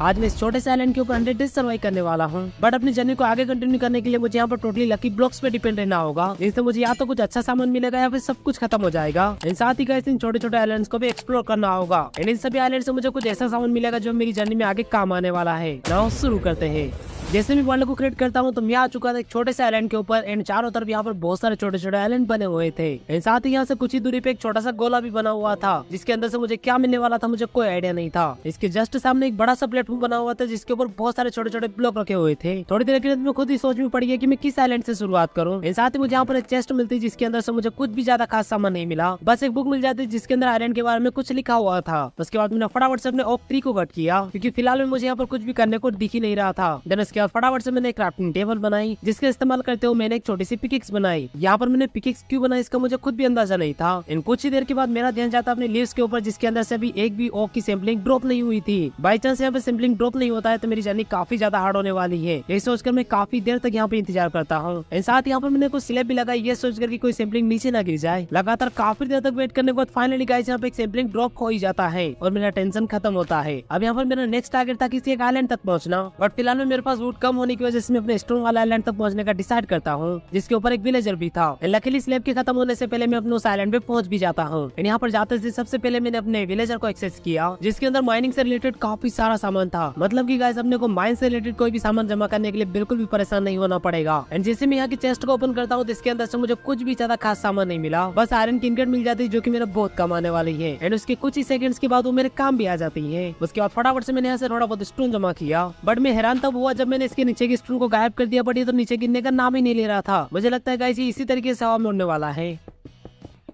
आज मैं इस छोटे से आइलैंड के ऊपर 100 डेज सर्वाइव करने वाला हूँ। बट अपनी जर्नी को आगे कंटिन्यू करने के लिए मुझे यहाँ पर टोटली लकी ब्लॉक्स पे डिपेंड रहना होगा, जिससे मुझे या तो कुछ अच्छा सामान मिलेगा या फिर सब कुछ खत्म हो जाएगा। इन साथ ही गाइस इन छोटे छोटे आइलैंड्स को भी एक्सप्लोर करना होगा। इन सभी आइलैंड से मुझे कुछ ऐसा सामान मिलेगा जो मेरी जर्नी में आगे काम आने वाला है। नाउ शुरू करते हैं। जैसे मैं वर्ल्ड को क्रिएट करता हूँ तो मैं आ चुका था एक छोटे से आइलैंड के ऊपर एंड चारों तरफ यहाँ पर बहुत सारे छोटे छोटे आइलैंड बने हुए थे। एंड साथ ही यहाँ से कुछ ही दूरी पे एक छोटा सा गोला भी बना हुआ था, जिसके अंदर से मुझे क्या मिलने वाला था मुझे कोई आइडिया नहीं था। इसके जस्ट सामने एक बड़ा सा प्लेटफॉर्म बना हुआ था, जिसके ऊपर बहुत सारे छोटे छोटे ब्लॉक रखे हुए थे। थोड़ी देर के लिए मैं खुद ही सोच में पड़ गया कि मैं किस आइलैंड से शुरुआत करूँ। साथ ही मुझे यहाँ पर एक चेस्ट मिलती, जिसके अंदर से मुझे कुछ भी ज्यादा खास सामान नहीं मिला, बस एक बुक मिल जाती जिसके अंदर आइलैंड के बारे में कुछ लिखा हुआ था। उसके बाद मैंने फटाफट से अपने ओक ट्री को कट किया, क्योंकि फिलहाल में मुझे यहाँ पर कुछ भी करने को दिख ही नहीं रहा था। देन उसके बाद फटाफट से मैंने क्राफ्टिंग टेबल बनाई, जिसके इस्तेमाल करते हुए मैंने एक छोटी सी पिकिक्स बनाई। यहाँ पर मैंने पिकिक्स क्यों बनाई इसका मुझे खुद भी अंदाजा नहीं था। इन कुछ ही देर के बाद मेरा ध्यान जाता अपने लीव्स के ऊपर, जिसके अंदर से अभी एक भी ओक की सैंपलिंग ड्रॉप नहीं हुई थी। बाई चांस यहाँ पे सैंपलिंग ड्रॉप नहीं होता है तो मेरी जर्नी काफी ज्यादा हार्ड होने वाली है। यही सोचकर मैं काफी देर तक यहाँ पे इंतजार करता हूँ। साथ यहाँ पर मैंने कुछ स्लैब भी लगाई, ये सोचकर कि कोई सैंपलिंग नीचे ना गिर जाए। लगातार काफी देर तक वेट करने के बाद फाइनली गाइस यहाँ पे एक सैंपलिंग ड्रॉप हो ही जाता है और मेरा टेंशन खत्म होता है। अब यहाँ पर मेरा नेक्स्ट टारगेट था किसी एक आइलैंड तक पहुंचना, बट फिलहाल में मेरे पास वुड कम होने की वजह से मैं अपने स्टोन वाला आइलैंड तक पहुंचने का डिसाइड करता हूँ, जिसके ऊपर एक विलेजर भी था। लकीली स्लैब के खत्म होने से पहले मैं अपने उस आइलैंड पे पहुंच भी जाता हूँ। यहाँ पर जाते से सबसे पहले मैंने अपने विलेजर को एक्सेस किया, जिसके अंदर माइनिंग से रिलेटेड काफी सारा सामान था। मतलब कि गाइस अपने को माइन से रिलेटेड कोई भी सामान जमा करने के लिए बिल्कुल भी परेशान नहीं होना पड़ेगा। एंड जैसे मैं यहाँ की चेस्ट को ओपन करता हूँ तो इसके अंदर से मुझे कुछ भी ज्यादा खास सामान नहीं मिला, बस आयरन की इनगट मिल जाती है जो कि मेरा बहुत कम आने वाली है। एंड उसके कुछ ही सेकंड्स के बाद वो मेरे काम भी आ जाती है। उसके बाद फटाफट से मैंने यहाँ से थोड़ा बहुत स्टोन जमा किया, बट मैं हैरान तब हुआ जब मैंने इसके नीचे की स्टोन को गायब कर दिया, बट ये तो नीचे गिरने का नाम ही नहीं ले रहा था। मुझे लगता है गाइस ये इसी तरीके से हवा में उड़ने वाला है।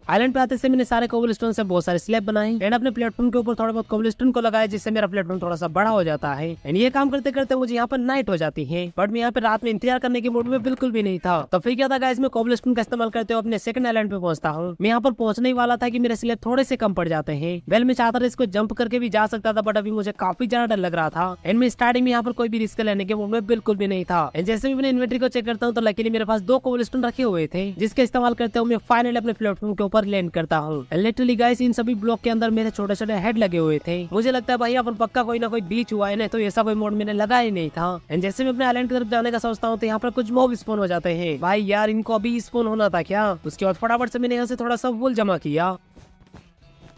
आइलैंड पे आते से मैंने सारे कोबलस्टोन से बहुत सारे स्लैब बनाए एंड अपने प्लेटफॉर्म के ऊपर थोड़ा बहुत कोबलस्टोन को लगाया, जिससे मेरा प्लेटफॉर्म थोड़ा सा बड़ा हो जाता है। एंड ये काम करते करते मुझे यहाँ पर नाइट हो जाती है, बट मैं यहाँ पे रात में इंतजार करने के मूड में बिल्कुल भी नहीं था। तो फिर क्या था गाइस, मैं कोबलस्टोन का इस्तेमाल करते हुए अपने सेकंड आइलैंड पे पहुंचता हूँ। मैं यहाँ पर पहुंचने ही वाला था कि मेरे स्लैब थोड़े से कम पड़ जाते हैं। वेल मैं चाहता था इसको जंप करके भी जा सकता था, बट अभी मुझे काफी ज्यादा डर लग रहा था। एंड मैं स्टार्टिंग में यहाँ पर कोई भी रिस्क लेने के मूड में बिल्कुल भी नहीं था। एंड जैसे भी मैंने इन्वेंटरी को चेक करता हूँ तो लकीली मेरे पास 2 कोबलस्टोन रखे हुए थे, जिसके इस्तेमाल करते हुए मैं फाइनली अपने प्लेटफॉर्म के ऊपर लैंड करता हूँ। लिटरली गाइस इन सभी ब्लॉक के अंदर मेरे छोटे छोटे हेड लगे हुए थे। मुझे लगता है भाई अपन पक्का कोई ना कोई ग्लिच हुआ है, नहीं तो ऐसा कोई मोड मैंने लगा ही नहीं था। एंड जैसे मैं अपने आइलैंड की तरफ जाने का सोचता हूँ तो यहाँ पर कुछ मॉब स्पॉन हो जाते हैं। भाई यार इनको अभी स्पॉन होना था क्या। उसके बाद फटाफट से मैंने यहाँ से थोड़ा सा वूल जमा किया,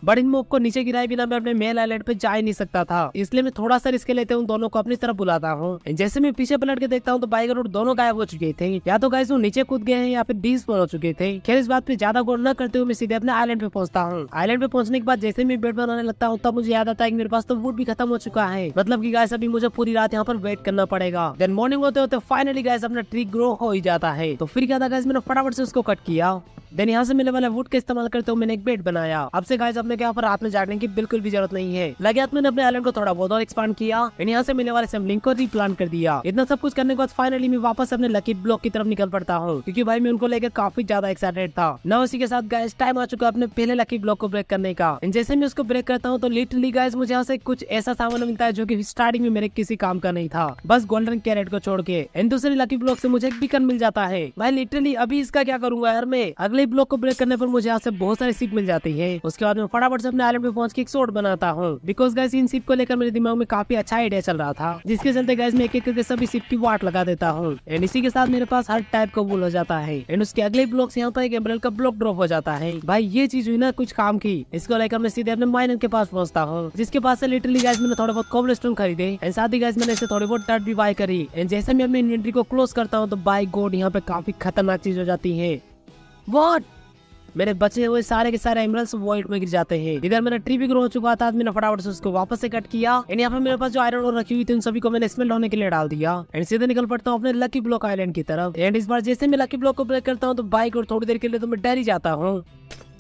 बट इन मॉब को नीचे गिराए बिना मैं अपने मेल आइलैंड पे जा ही नहीं सकता था, इसलिए मैं थोड़ा सा रिस्क लेते हूँ, दोनों को अपनी तरफ बुलाता हूँ। जैसे मैं पीछे पलट के देखता हूँ तो बाइक रोड दोनों गायब हो चुके थे। या तो गाइस वो नीचे कूद गए हैं या फिर डिस्पॉन हो चुके थे। खैर इस बात पे ज्यादा गौर न करते हुए मैं सीधे अपने आइलैंड पे पहुंचता हूँ। आइलैंड पे पहुंचने के बाद जैसे मैं बेड बनाने लगता हूँ तब मुझे याद आता है कि मेरे पास तो वुड भी खत्म हो चुका है। मतलब की गाइस अभी मुझे पूरी रात यहाँ पर वेट करना पड़ेगा। देन मॉर्निंग होते होते फाइनली गाइस अपना ट्री ग्रो हो ही जाता है। तो फिर क्या था गाइस, मैंने फटाफट से उसको कट किया। देन यहाँ से मिलने वाला वुड का इस्तेमाल करते हुए मैंने एक बेड बनाया। अब से गाइस अपने यहाँ पर रात में जागने की बिल्कुल भी जरूरत नहीं है। लगे हाथ मैंने अपने आइलैंड को थोड़ा बहुत और एक्सपांड किया एंड यहाँ से मिलने वाले सैम्पलिंग को रीप्लांट कर दिया। इतना सब कुछ करने के बाद फाइनली मैं वापस अपने लकी ब्लॉक की तरफ निकल पड़ता हूँ, क्योंकि भाई मैं उनको लेकर काफी ज्यादा एक्साइटेड था। ना उसी के साथ गाइस टाइम आ चुका अपने पहले लकी ब्लॉक को ब्रेक करने का। जैसे मैं उसको ब्रेक करता हूँ तो लिटरली गाइस मुझे यहाँ से कुछ ऐसा सामान मिलता है जो कि स्टार्टिंग में मेरे किसी काम का नहीं था, बस गोल्डन कैरेट को छोड़ के। एंड दूसरे लकी ब्लॉक से मुझे एक बीकन मिल जाता है। भाई लिटरली अभी इसका क्या करूंगा यार मैं। अगले ब्लॉक को ब्रेक करने पर मुझे यहाँ से बहुत सारी सिप मिल जाती है। उसके बाद मैं फटाफट से अपने आइलैंड पे पहुंच के एक सोर्ड बनाता हूँ, बिकॉज गाइस इन सिप को लेकर मेरे दिमाग में काफी अच्छा आइडिया चल रहा था, जिसके चलते गाइस मैं एक एक करके सभी सिप की वाट लगा देता हूँ। एंड इसी के साथ मेरे पास हर टाइप का वूल हो जाता है। एंड उसके अगले ब्लॉक से यहाँ पर एक एमराल्ड का ब्लॉक ड्रॉप हो जाता है। भाई ये चीज हुई ना कुछ काम की। इसको लेकर मैं सीधे अपने माइनर के पास पहुंचता हूँ, जिसके पास से लिटरली गाइस मैंने थोड़े बहुत कोबलस्टोन खरीदे एंड साथ ही गाइस मैंने इसे थोड़ी बहुत डर्ट भी बाय करी। एंड जैसे मैं अपनी इन्वेंटरी को क्लोज करता हूँ तो बाय गॉड यहाँ पे काफी खतरनाक चीज हो जाती है। व्हाट, मेरे बचे हुए सारे के सारे एमराल्ड्स वॉइड में गिर जाते हैं। इधर मेरा ट्री भी ग्रो हो चुका था, मैंने फटाफट से उसको वापस से कट किया। एंड यहाँ पे मेरे पास जो आयरन ओर रखी हुई थी उन सभी को मैंने स्मेल्ट होने के लिए डाल दिया एंड सीधे निकल पड़ता हूँ अपने लकी ब्लॉक आइलैंड की तरफ। एंड इस बार जैसे मैं लकी ब्लॉक को ब्रेक करता हूँ तो बाइक और थोड़ी देर के लिए तो मैं डर ही जाता हूँ।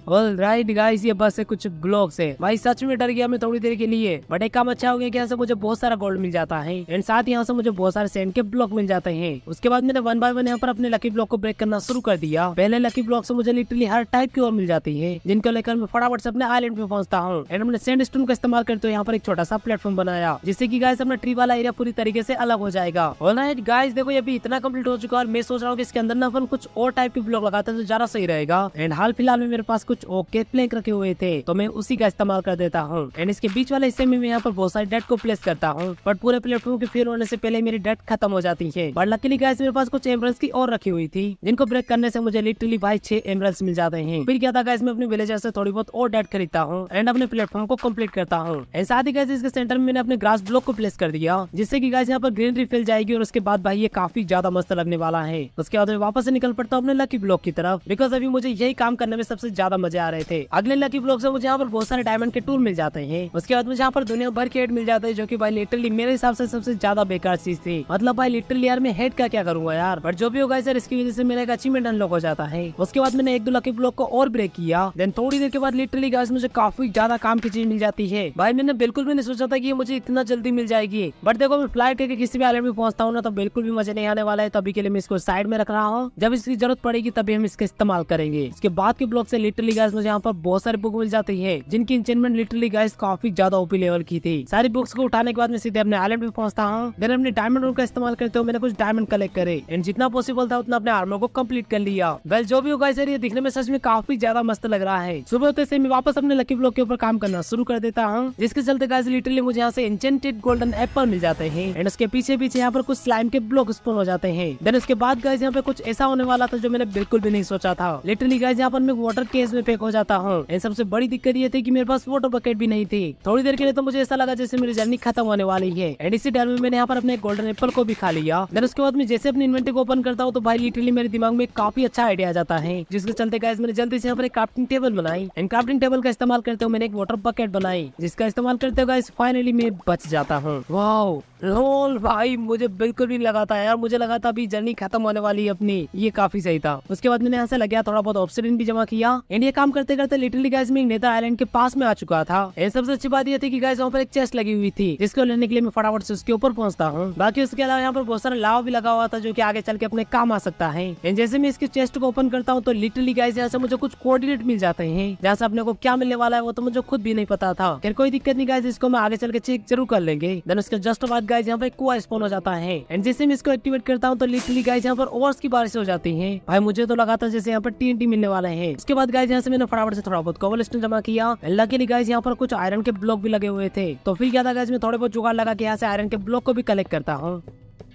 ऑलराइट गाइस ये बस है कुछ ब्लॉक से। भाई सच में डर गया मैं थोड़ी देर के लिए, बट एक काम अच्छा हो गया कि यहाँ से मुझे बहुत सारा गोल्ड मिल जाता है एंड साथ ही यहाँ से मुझे बहुत सारे सैंड के ब्लॉक मिल जाते हैं। उसके बाद मैंने 1 बाय 1 यहाँ पर अपने लकी ब्लॉक को ब्रेक करना शुरू कर दिया। पहले लकी ब्लॉक से मुझे लिटरली हर टाइप की और मिल जाती है, जिनको लेकर मैं फटाफट से अपने आइलैंड पे पहुंचता हूँ। एंड मैंने सैंड स्टोन का इस्तेमाल करते हुए यहाँ पर एक छोटा सा प्लेटफॉर्म बनाया, जिससे की गाइस अपना ट्री वाला एरिया पूरी तरीके से अलग हो जाएगा। ऑलराइट गाइस देखो अभी इतना कम्प्लीट हो चुका है और मैं सोच रहा हूँ कि इसके अंदर ना अपन कुछ और टाइप के ब्लॉक लगाते हैं तो ज्यादा सही रहेगा। एंड हाल फिलहाल में मेरे पास कुछ कुछ ओक के प्लैंक रखे हुए थे, तो मैं उसी का इस्तेमाल कर देता हूँ। एंड इसके बीच वाले हिस्से में मैं यहाँ पर बहुत सारी डेट को प्लेस करता हूँ, बट पूरे प्लेटफॉर्म के फेल होने से पहले मेरी डेट खत्म हो जाती है। बट लकीली गाइस मेरे पास कुछ एमरल्स की और रखी हुई थी, जिनको ब्रेक करने से मुझे लिटरली भाई 6 एमरल्स मिल जाते हैं। फिर क्या था गाइस, मैं अपने विलेजर से थोड़ी बहुत और डेट खरीदता हूँ एंड अपने प्लेटफॉर्म को कंप्लीट करता हूँ। एंड साथ ही गाइस इसके सेंटर में मैंने अपने ग्रास ब्लॉक को प्लेस कर दिया, जिससे कि गाइस यहाँ पर ग्रीनरी फैल जाएगी और उसके बाद भाई ये काफी ज्यादा मस्त लगने वाला है। उसके बाद मैं वापस से निकल पड़ता हूँ अपने लकी ब्लॉक की तरफ, बिकॉज अभी मुझे यही काम करने में सबसे ज्यादा मजे आ रहे थे। अगले लकी ब्लॉक से मुझे यहाँ पर बहुत सारे डायमंड के टूल मिल जाते हैं। उसके बाद मुझे यहाँ पर दुनिया भर के हेड मिल जाते हैं, जो कि भाई लिटरली मेरे हिसाब से सबसे ज्यादा बेकार चीज थी। मतलब भाई लिटरली यार मैं हेड का क्या करूंगा यार, बट जो भी होगा सर इसकी वजह से मेरा एक अचीवमेंट अनलॉक हो जाता है। उसके बाद मैंने 1-2 लकी ब्लॉक को और ब्रेक किया, देन थोड़ी देर के बाद लिटरली गाइस मुझे काफी ज्यादा काम की चीज मिल जाती है। भाई मैंने बिल्कुल भी नहीं सोचा था कि ये मुझे इतना जल्दी मिल जाएगी, बट देखो मैं फ्लाइट करके किसी भी आइलैंड में पहुंचता हूँ ना, तो बिल्कुल भी मजे नहीं आने वाला है। तभी के लिए मैं इसको साइड में रख रहा हूँ, जब इसकी जरूरत पड़ेगी तभी हम इसका इस्तेमाल करेंगे। इसके बाद के ब्लॉक से लिटरली गाइस मुझे यहाँ पर बहुत सारी बुक मिल जाती है, जिनकी इंचेंटमेंट लिटरली गाइस काफी ज्यादा ओपी लेवल की थी। सारी बुक्स को उठाने के बाद मैं सीधे अपने आइलैंड पे पहुंचता हूँ। देन अपने डायमंड का इस्तेमाल करते हुए मैंने कुछ डायमंड कलेक्ट करे एंड जितना पॉसिबल था उतना अपने आर्मर को कंप्लीट कर लिया। वेल जो भी होगा सर ये दिखने में सच में काफी ज्यादा मस्त लग रहा है। सुबह होते से मैं वापस अपने लकी ब्लॉक के ऊपर काम करना शुरू कर देता हूँ, जिसके चलते गाइस लिटरली मुझे यहाँ से एन्चेंटेड गोल्डन एप्पल मिल जाते हैं एंड उसके पीछे पीछे यहाँ पर कुछ स्लाइम के ब्लॉक स्पॉन हो जाते हैं। देन उसके बाद गाइस यहाँ पे कुछ ऐसा होने वाला था जो मैंने बिल्कुल भी नहीं सोचा था। लिटरली गाइस यहाँ पर मैं वाटर केस में पैक हो जाता हूँ एंड सबसे बड़ी दिक्कत ये थी कि मेरे पास वाटर बकेट भी नहीं थी। थोड़ी देर के लिए तो मुझे ऐसा लगा जैसे मेरी जर्नी खत्म होने वाली है एंड इसी टाइम में मैंने यहाँ पर अपने गोल्डन एप्पल को भी खा लिया। देन उसके बाद मैं जैसे अपनी इन्वेंटरी को ओपन करता हूँ तो भाई लिटरली मेरे दिमाग में काफी अच्छा आइडिया आ जाता है, जिसके चलते गाइस मैंने जल्दी से यहाँ पर एक क्राफ्टिंग टेबल बनाई एंड क्राफ्टिंग टेबल का इस्तेमाल करते हुए मैंने एक वाटर बकेट बनाई, जिसका इस्तेमाल करते हुए गाइस फाइनली मैं बच जाता हूँ। वाओ लोल भाई मुझे बिल्कुल भी लगा था यार, मुझे लगा था अभी जर्नी खत्म होने वाली है अपनी, ये काफी सही था। उसके बाद मैंने यहाँ से लगा थोड़ा बहुत ऑब्सिडियन भी जमा किया एंड ये काम करते करते लिटरली गाइस मैं नेदर आइलैंड के पास में आ चुका था। एंड सबसे अच्छी बात ये थी कि गाइस वहाँ पर एक चेस्ट लगी हुई थी, जिसको लेने के लिए मैं फटाफट से उसके ऊपर पहुंचता हूँ। बाकी उसके अलावा यहाँ पर बहुत सारा लावा भी लगा हुआ था, जो कि आगे चल के अपने काम आ सकता है। एंड जैसे मैं इसके चेस्ट को ओपन करता हूँ तो लिटरली गाइस यहाँ से मुझे कुछ कोऑर्डिनेट मिल जाते हैं, जहाँ से अपने को क्या मिलने वाला है वो तो मुझे खुद भी नहीं पता था। फिर कोई दिक्कत नहीं गाइस, इसको मैं आगे चल के चेक जरूर कर लेंगे। देन उसके जस्ट बाद गाइस यहाँ पे कुआं स्पॉन हो जाता है एंड जैसे मैं इसको एक्टिवेट करता हूँ तो लिटरली गाइस यहाँ पर ओवर्स की बारिश हो जाती है। भाई मुझे तो लगा था जैसे यहाँ पर TNT मिलने वाले हैं। उसके बाद गाइस यहाँ से मैंने फटाफट से थोड़ा बहुत कोबलस्टोन जमा किया। लकीली गाइस यहाँ पर कुछ आयरन के ब्लॉक भी लगे हुए थे, तो फिर क्या था गाइस मैं थोड़े बहुत जुगाड़ लगा के यहाँ से आयरन के ब्लॉक को भी कलेक्ट करता हूँ।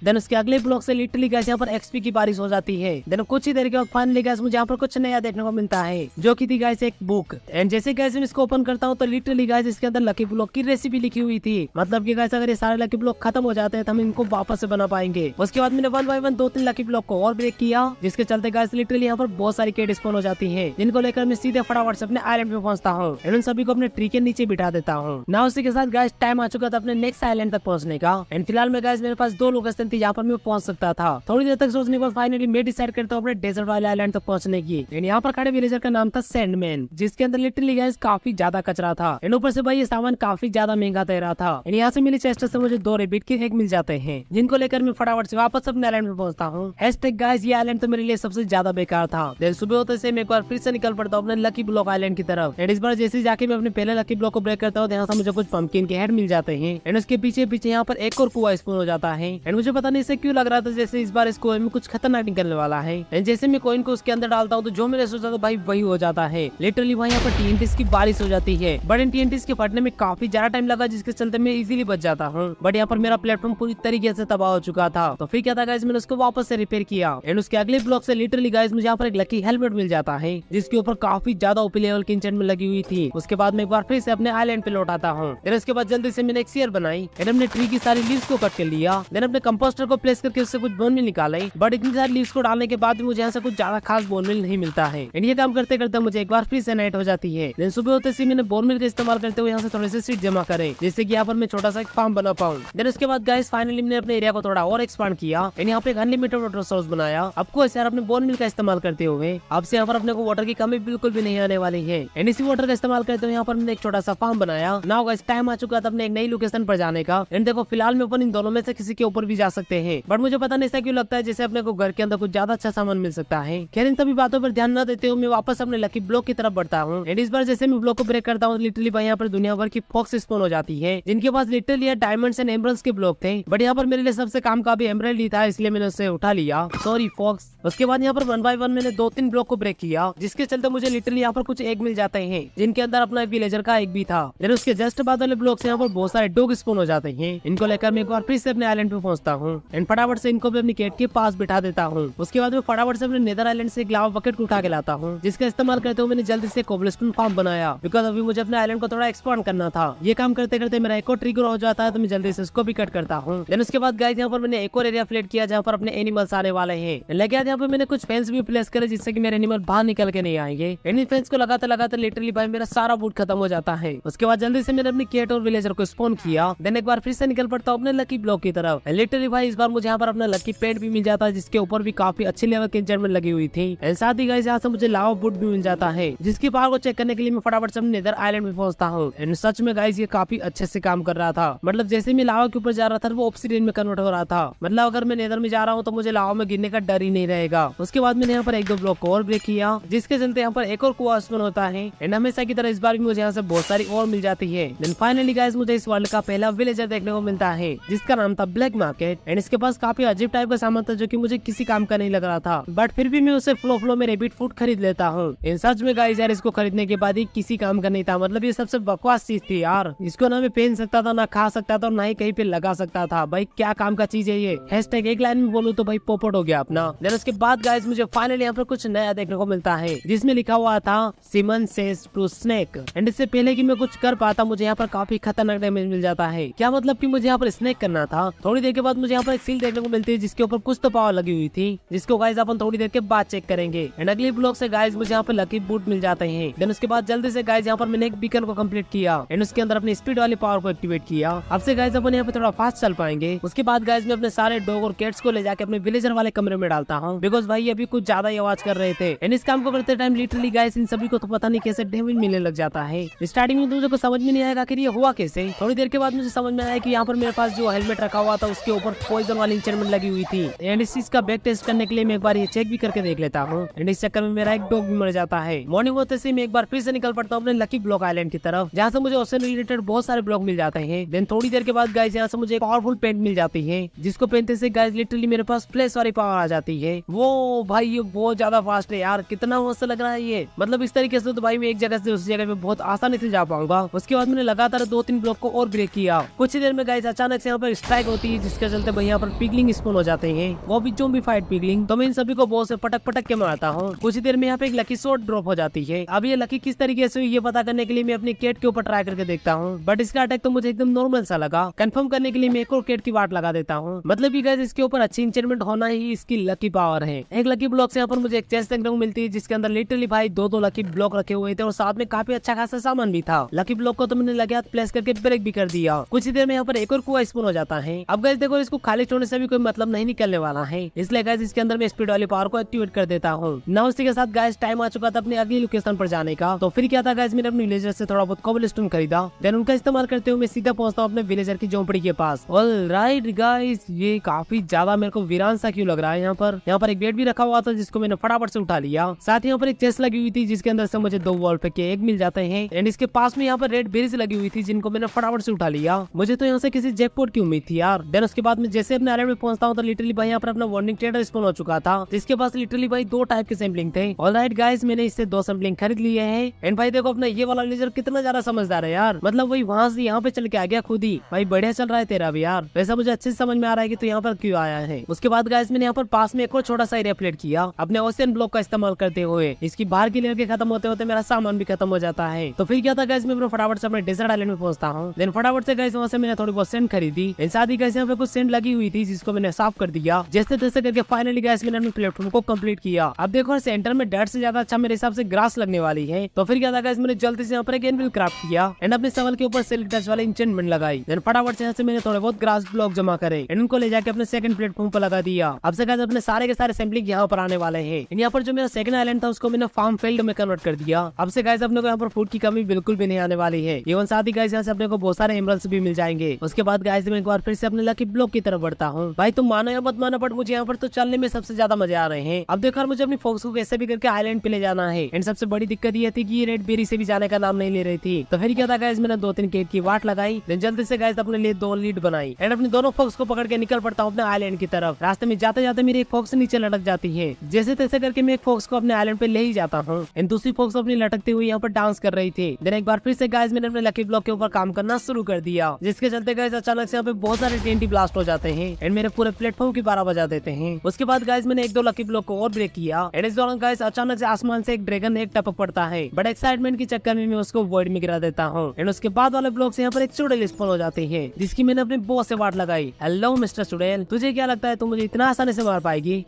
देन उसके अगले ब्लॉक से लिटरली गाइस यहाँ पर XP की बारिश हो जाती है। देन कुछ ही देर के बाद फाइनली गाइस मुझे यहाँ पर कुछ नया देखने को मिलता है, जो कि थी गाइस एक बुक। एंड जैसे गाइस मैं इसको ओपन करता हूँ तो लिटरली गाइस इसके अंदर लकी ब्लॉक की रेसिपी लिखी हुई थी। मतलब कि गाइस अगर ये सारे लकी ब्लॉक खत्म हो जाते हैं तो हम इनको वापस से बना पाएंगे। उसके बाद मैंने 1 बाय 1 2-3 लकी ब्लॉक को और ब्रेक किया, जिसके चलते गाइस लिटरली यहाँ पर बहुत सारी केट स्पॉन हो जाती है, जिनको लेकर मैं सीधे फटाफट से अपने आइलैंड पे पहुंचता हूँ एंड उन सभी को अपने ट्री के नीचे बिठा देता हूँ। ना उसी के साथ गाइस टाइम आ चुका था अपने नेक्स्ट आइलैंड तक पहुंचने का। एंड फिलहाल में गाइस मेरे पास 2 लोकेशन थी जहाँ पर मैं पहुंच सकता था। थोड़ी देर तक सोचने के बाद फाइनली मैं डिसाइड करता हूँ अपने डेजर्ट वाले आइलैंड तक पहुंचने की। एंड यहाँ पर खड़े विलेजर का नाम था सैंडमैन, जिसके अंदर लिटरली गाइस काफी ज्यादा कचरा था एंड ऊपर से भाई ये सामान काफी ज्यादा महंगा दे रहा था। एंड यहाँ से मिली चेस्ट से मुझे 2 रेबिट के एग मिल जाते हैं, जिनको लेकर मैं फटाफट से वापस अपने आइलैंड में पहुंचता हूँ। गाइस ये आइलैंड तो मेरे लिए सबसे ज्यादा बेकार था। देन सुबह होते से मैं एक बार फिर से निकल पड़ता हूँ अपने लकी ब्लॉक आइलैंड की तरफ। एंड इस बार जैसे जाके मैं अपने पहले लकी ब्लॉक को ब्रेक करता हूँ, यहाँ से मुझे कुछ पंपकिन के हेड मिल जाते हैं एंड उसके पीछे पीछे यहाँ पर एक और कुआं स्पॉन हो जाता है। एंड मुझे पता नहीं इसे क्यों लग रहा था जैसे इस बार इस कुएं में कुछ खतरनाक निकलने वाला है। एंड जैसे मैं कॉइन को उसके अंदर डालता हूँ तो जो मैंने सोचा था भाई वही हो जाता है। लिटरली वहाँ यहाँ पर TNTs की बारिश हो जाती है, बट इन TNTs के फटने में काफी ज्यादा टाइम लगा, जिसके चलते मैं इजीली बच जाता हूँ। बट यहाँ पर मेरा प्लेटफॉर्म पूरी तरीके से तबाह हो चुका था। तो फिर क्या था गाइस मैंने उसको वापस से रिपेयर किया एंड उसके अगले ब्लॉक से लिटरली गाइस मुझे यहाँ पर एक लकी हेलमेट मिल जाता है, जिसके ऊपर काफी ज्यादा ओपी लेवल की इंचेंटमेंट लगी हुई थी। उसके बाद मैं एक बार फिर से अपने आइलैंड पे लौट आता हूँ। फिर उसके बाद जल्दी से मैंने एक शेयर बनाई एंड अपने ट्री की सारी लीव्स को कट कर लिया। देन अपने कंपोस्टर को प्लेस करके उससे कुछ बोन मिल निकाले, बट इतनी सारी लीव्स को डालने के बाद भी मुझे यहाँ से कुछ ज्यादा खास बोन मिल नहीं मिलता है। एंड ये काम करते करते मुझे एक बार फिर से नाइट हो जाती है। देन सुबह होते से मैंने बोन मिल का इस्तेमाल करते हुए यहाँ से थोड़े से सीड जमा करे, जिससे कि यहाँ पर मैं छोटा सा एक फार्म बना पाऊँ। देन उसके बाद गाइस फाइनली मैंने अपने एरिया को थोड़ा और एक्सपांड किया एंड यहाँ पे एक अनलिमिटेड वाटर सोर्स बनाया। आपको यार अपने बोन मिल का इस्तेमाल करते हुए अब से यहाँ पर अपने को वाटर की कमी बिल्कुल भी नहीं आने वाली है। एंड इसी वाटर का इस्तेमाल करते हुए यहाँ पर मैंने एक छोटा सा फार्म बनाया। नाउ गाइस टाइम आ चुका था अपने एक नई लोकेशन पर जाने का। एंड देखो फिलहाल मैं अपन इन दोनों में से किसी के ऊपर भी जा सकते हैं, बट मुझे पता नहीं ऐसा क्यों लगता है जैसे अपने को घर के अंदर कुछ ज्यादा अच्छा सामान मिल सकता है। खैर इन सभी बातों पर ध्यान न देते हुए मैं वापस अपने लकी ब्लॉक की तरफ बढ़ता हूँ। एंड इस बार जैसे मैं ब्लॉक को ब्रेक करता हूँ, लिटरली भाई यहाँ पर दुनिया भर की फॉक्स स्पॉन हो जाती है, जिनके पास लिटरली डायमंड्स एंड एमरल्ड्स के ब्लॉक थे, बट यहाँ पर मेरे लिए सबसे काम का भी एमरल्ड ही था, इसलिए मैंने उसे उठा लिया। Sorry folks. उसके बाद यहाँ पर 1 बाय 1 मैंने 2-3 ब्लॉक को ब्रेक किया, जिसके चलते मुझे लिटरली यहाँ पर कुछ एग मिल जाते हैं, जिनके अंदर अपना विलेजर का एग भी था। फिर उसके जस्ट बाद वाले ब्लॉक से यहाँ पर बहुत सारे डॉग स्पॉन हो जाते हैं। इनको लेकर मैं एक बार फिर से अपने आइलैंड पे पहुंचता हूँ एंड फटाफट से इनको भी अपनी केट के पास बिठा देता हूँ। उसके बाद मैं फटाफट से अपने नेदर आइलैंड से एक लावा बकेट को उठा के लाता हूँ, जिसका इस्तेमाल करते हुए मैंने जल्दी से कोबलस्टोन फार्म बनाया, बिकॉज अभी मुझे अपने आइलैंड को थोड़ा एक्सपांड करना था। ये काम करते करते मेरा एक और ट्रिगर हो जाता है, तो मैं जल्दी से उसको भी कट करता हूँ। देन उसके बाद गाइस यहाँ पर मैंने एक और एरिया फ्लेट किया जहाँ पर अपने एनिमल्स आने वाले हैं। लेकिन यहाँ पे मैंने कुछ फेंस भी प्लेस करे जिससे कि मेरे एनिमल बाहर निकल के नहीं आएंगे। इन फेंस को लगाते लगाते लिटरली भाई मेरा सारा वुड खत्म हो जाता है। उसके बाद जल्दी से मैंने अपनी केट और विलेजर को स्पॉन किया। देन एक बार फिर से निकल पड़ता हूँ अपने लकी ब्लॉक की तरफ। लिटरली भाई इस बार मुझे यहाँ पर अपना लकी पेंट भी मिल जाता है, जिसके ऊपर भी काफी अच्छी लेवल की इंजरमेंट लगी हुई थी। एंड साथ ही गाइस यहाँ से मुझे लावा वुड भी मिल जाता है, जिसकी पावर को चेक करने के लिए मैं फटाफट से नेदर आइलैंड में पहुंचता हूँ। एंड सच में गाइस ये काफी अच्छे से काम कर रहा था। मतलब जैसे मैं लावा के ऊपर जा रहा था वो ऑब्सिडियन में कन्वर्ट हो रहा था। मतलब अगर मैं नेदर में जा रहा हूँ तो मुझे लावा में गिरने का डर ही नहीं रहेगा। उसके बाद मैंने यहाँ पर 1-2 ब्लॉक को और ब्रेक किया, जिसके चलते यहाँ पर एक और कुआं स्पॉन होता है। एंड हमेशा की तरह इस बार भी मुझे यहाँ से बहुत सारी और मिल जाती है। देन फाइनली गाइस मुझे इस वर्ल्ड का पहला विलेजर देखने को मिलता है, जिसका नाम था ब्लैक मार्केट। एंड इसके पास काफी अजीब टाइप का सामान था जो कि मुझे किसी काम का नहीं लग रहा था, बट फिर भी मैं उसे फ्लो में रेबिट फूड खरीद लेता हूँ। इन सच में गाइस यार इसको खरीदने के बाद ही किसी काम का नहीं था। मतलब ये सबसे बकवास चीज थी यार। इसको ना मैं पहन सकता था, ना खा सकता था, और ना ही कहीं पे लगा सकता था। भाई क्या काम का चीज है ये। हैशटैग एक लाइन में बोलूं तो भाई पोपट हो गया अपना। देन उसके बाद गाइस मुझे फाइनली यहाँ पर कुछ नया देखने को मिलता है, जिसमें लिखा हुआ था सिमन सेज टू स्नेक। एंड इससे पहले कि मैं कुछ कर पाता मुझे यहाँ पर काफी खतरनाक डैमेज मिल जाता है। क्या मतलब कि मुझे यहाँ पर स्नेक करना था। थोड़ी देर के बाद मुझे यहाँ पर एक सील देखने को मिलती है, जिसके ऊपर कुछ तो पावर लगी हुई थी, जिसको गाइस अपन थोड़ी देर के बाद चेक करेंगे। एंड अगले ब्लॉक से गाइस मुझे यहाँ पर लकी बूट मिल जाते हैं। देन उसके बाद जल्दी से गाइस यहाँ पर मैंने एक बीकन को कंप्लीट किया एंड उसके अंदर अपनी स्पीड वाली पावर को एक्टिवेट किया। अब से गाइस अपन यहाँ पे थोड़ा फास्ट चल पाएंगे। उसके बाद गाइस मैं अपने सारे डॉग और कैट्स को ले जाके अपने विलेजर वाले कमरे में डालता हूँ, बिकॉज भाई अभी कुछ ज्यादा ही आवाज कर रहे थे। एंड इस काम को करते टाइम लिटरली गाइस इन सभी को तो पता नहीं कैसे डैमेज मिलने लग जाता है। स्टार्टिंग में मुझे कुछ समझ में नहीं आएगा कि ये हुआ कैसे। थोड़ी देर के बाद मुझे समझ में आया कि यहाँ पर मेरे पास जो हेलमेट रखा हुआ था उसके ऊपर पॉइजन वाली इंचरमेंट लगी हुई थी। एंड इस चीज का बैक टेस्ट करने के लिए मैं एक बार ये चेक भी करके देख लेता हूँ। एंड इस चक्कर में मेरा एक डॉग भी मर जाता है। मॉर्निंग होते से मैं एक बार फिर से निकल पड़ता हूँ अपने लकी ब्लॉक आइलैंड की तरफ, जहाँ से मुझे उससे रिलेटेड बहुत सारे ब्लॉक मिल जाते हैं। देन थोड़ी देर के बाद गाइस यहाँ से मुझे पावरफुल पेंट मिल जाती है, जिसको पहनते से गाइस लिटरली मेरे पास फ्लैश वाली पावर आ जाती है। वो भाई ये बहुत ज्यादा फास्ट है यार, कितना मस्त लग रहा है ये। मतलब इस तरीके से तो भाई मैं एक जगह से उस जगह पे बहुत आसानी से जा पाऊंगा। उसके बाद मैंने लगातार 2-3 ब्लॉक को और ब्रेक किया। कुछ ही देर में गाइस अचानक से यहाँ पर स्ट्राइक होती है, जिसके चलते भाई यहाँ पर पिगलिंग स्पॉन हो जाते हैं, वो भी ज़ॉम्बी फाइट पिगलिंग। तो मैं इन सभी को बहुत से पटक के मारता हूँ। कुछ ही देर में यहाँ पे एक लकी शॉट ड्रॉप हो जाती है। अब ये लकी किस तरीके से हुई ये पता करने के लिए मैं अपनी केट के ऊपर ट्राई करके देखता हूँ, बट इसका अटैक तो मुझे एकदम नॉर्मल सा लगा। कंफर्म करने के लिए मैं एक और केट की वाट लगा देता हूँ। मतलब कि गाइस इसके ऊपर अच्छी इंचरमेंट होना ही इसकी लकी पावर है। एक लकी ब्लॉक से यहाँ पर मुझे एक चेस्ट देखने को मिलती है, जिसके अंदर लिटरली भाई 2-2 लकी ब्लॉक रखे हुए थे और साथ में काफी अच्छा खासा सामान भी था। लकी ब्लॉक को तो मैंने लगे हाथ प्लेस करके ब्रेक भी कर दिया। कुछ ही देर में यहाँ पर एक और कुआं स्पॉन हो जाता है। अब गाइस देखो इसको खाली छोड़ने से भी कोई मतलब नहीं निकलने वाला है, इसलिए गाइस इसके अंदर मैं स्पीड वाली पावर को एक्टिवेट कर देता हूँ। ना उसी के साथ गाइस टाइम आ चुका था अपनी अगली लोकेशन पर जाने का। तो फिर क्या था गाइस मैंने अपने विलेजर से थोड़ा बहुत कोबलस्टोन खरीदा। देन उनका इस्तेमाल करते हुए मैं सीधा पहुंचता हूँ अपने विलेजर की झोंपड़ी के पास। ऑलराइट गाइस ये काफी ज्यादा मेरे को वीरान सा क्यों लग रहा है। यहाँ पर एक बेड भी रखा हुआ था, जिसको मैंने फटाफट से उठा लिया। साथ ही यहाँ पर एक चेस्ट लगी हुई थी, जिसके अंदर से मुझे 2 वॉल पे के एग मिल जाते हैं। एंड इसके पास में यहाँ पर रेड बेरीज लगी हुई थी, जिनको मैंने फटाफट से उठा लिया। मुझे तो यहाँ से किसी जैकपॉट की उम्मीद थी यार। देन उसके बाद में जैसे अपने आइलैंड में पहुंचता हूँ तो लिटरली भाई यहाँ पर अपना वार्निंग ट्रेडर स्पॉन हो चुका था, जिसके पास लिटरली भाई 2 टाइप के सैम्पलिंग थे। ऑलराइट गाइस मैंने इससे 2 सैम्पलिंग खरीद लिए हैं। एंड भाई देखो अपना ये वाला विलेजर कितना ज्यादा समझदार है यार। मतलब वही वहाँ से यहाँ पे चल के आ गया खुद ही। भाई बढ़िया चल रहा है तेरा भी यार। वैसा मुझे अच्छे से समझ में आ रहा है कि तू यहाँ पर क्यों आया है। उसके बाद गाइस मैंने यहाँ पर पास में एक और छोटा सा एरिया प्लेट किया अपने ओशियन ब्लॉक का इस्तेमाल करते हुए। इसकी बाहर की लेयर के खत्म होते होते मेरा सामान भी खत्म हो जाता है। तो फिर क्या था गाइस मैं फटाफट से अपने डेजर्ट आइलैंड में पहुंचता हूँ। देन फटाफट से गाइस वहाँ से मैंने थोड़ी बहुत सेंड खरीदी। साथ ही गाइस यहाँ पे कुछ सेंड लगी हुई थी, जिसको मैंने साफ कर दिया। जैसे तैसे करके फाइनली गाइस मैंने अपने प्लेटफॉर्म को कंप्लीट किया। अब देखो सेंटर में डर्ट से ज्यादा अच्छा मेरे हिसाब से ग्रास लगने वाली है। तो फिर क्या था गाइस मैंने जल्दी से यहाँ पर एक एनविल क्राफ्ट किया एंड अपने सवाल के ऊपर सिल्क टच वाले इंचेंटमेंट लगाई। देन फटाफट से यहाँ से मैंने थोड़े बहुत ग्रास ब्लॉक जमा करे एंड उनको ले जाके अपने सेकंड प्लेटफॉर्म पर लगा दिया। अब से गाइस अपने सारे के सारे सैम्पलिंग यहाँ पर आने वाले हैं। यहाँ पर जो मेरा सेकंड आइलैंड था उसको मैंने फार्म फील्ड में कन्वर्ट कर दिया। अब से गाइस अपने को यहाँ पर फूड की कमी बिल्कुल भी नहीं आने वाली है। इवन साथ ही गाइस यहाँ से अपने को बहुत सारे एमरल्ड्स भी मिल जाएंगे। उसके बाद गाइस मैं एक बार फिर से अपने लकी ब्लॉक की तरफ बढ़ता हूँ। भाई तुम मानो या मत मानो, बट मुझे यहाँ पर तो चलने में सबसे ज्यादा मजा आ रहे हैं। अब देखो यार, मुझे अपनी फोक्स को कैसे भी करके आइलैंड पे ले जाना है। एंड सबसे बड़ी दिक्कत ये थी कि ये रेड बेरी से भी जाने का नाम नहीं ले रही थी। तो फिर क्या था गाइस, मैंने 2-3 केट की वाट लगाई, देन जल्दी से गाइस अपने लिए 2 लीड बनाई एंड अपनी दोनों फोक्स को पकड़ के निकल पड़ता हूँ अपने आइलैंड की तरफ। रास्ते में जाते जाते मेरी एक फोक्स नीचे लटक जाती है। जैसे तैसे करके मैं एक फोक्स को अपने आइलैंड पे ले ही जाता हूँ एंड दूसरी फोक्स अपनी लटकती हुई यहाँ पर डांस कर रही थी। देन एक बार फिर से गाइस मैंने अपने लकी ब्लॉक के ऊपर काम करना शुरू कर दिया, जिसके चलते गाइस अचानक से यहाँ पे बहुत सारे TNT ब्लास्ट हो जाते हैं एंड मेरे पूरे प्लेटफॉर्म की 12 बजा देते हैं। उसके बाद गाइस मैंने 1-2 लकी ब्लॉक को और ब्रेक किया एंड इस दौरान गाइस अचानक से आसमान से एक ड्रैगन एक टपक पड़ता है, बट एक्साइटमेंट के चक्कर में मैं उसको वॉइड में गिरा देता हूँ एंड उसके बाद वाले ब्लॉक से यहाँ पर एक चुड़ैल स्पॉन हो जाती है, जिसकी मैंने अपने बॉस से वाट लगाई। हेलो मिस्टर चुड़ैल, तुझे क्या लगता है तुम मुझे इतना आसानी से मार पाएगी?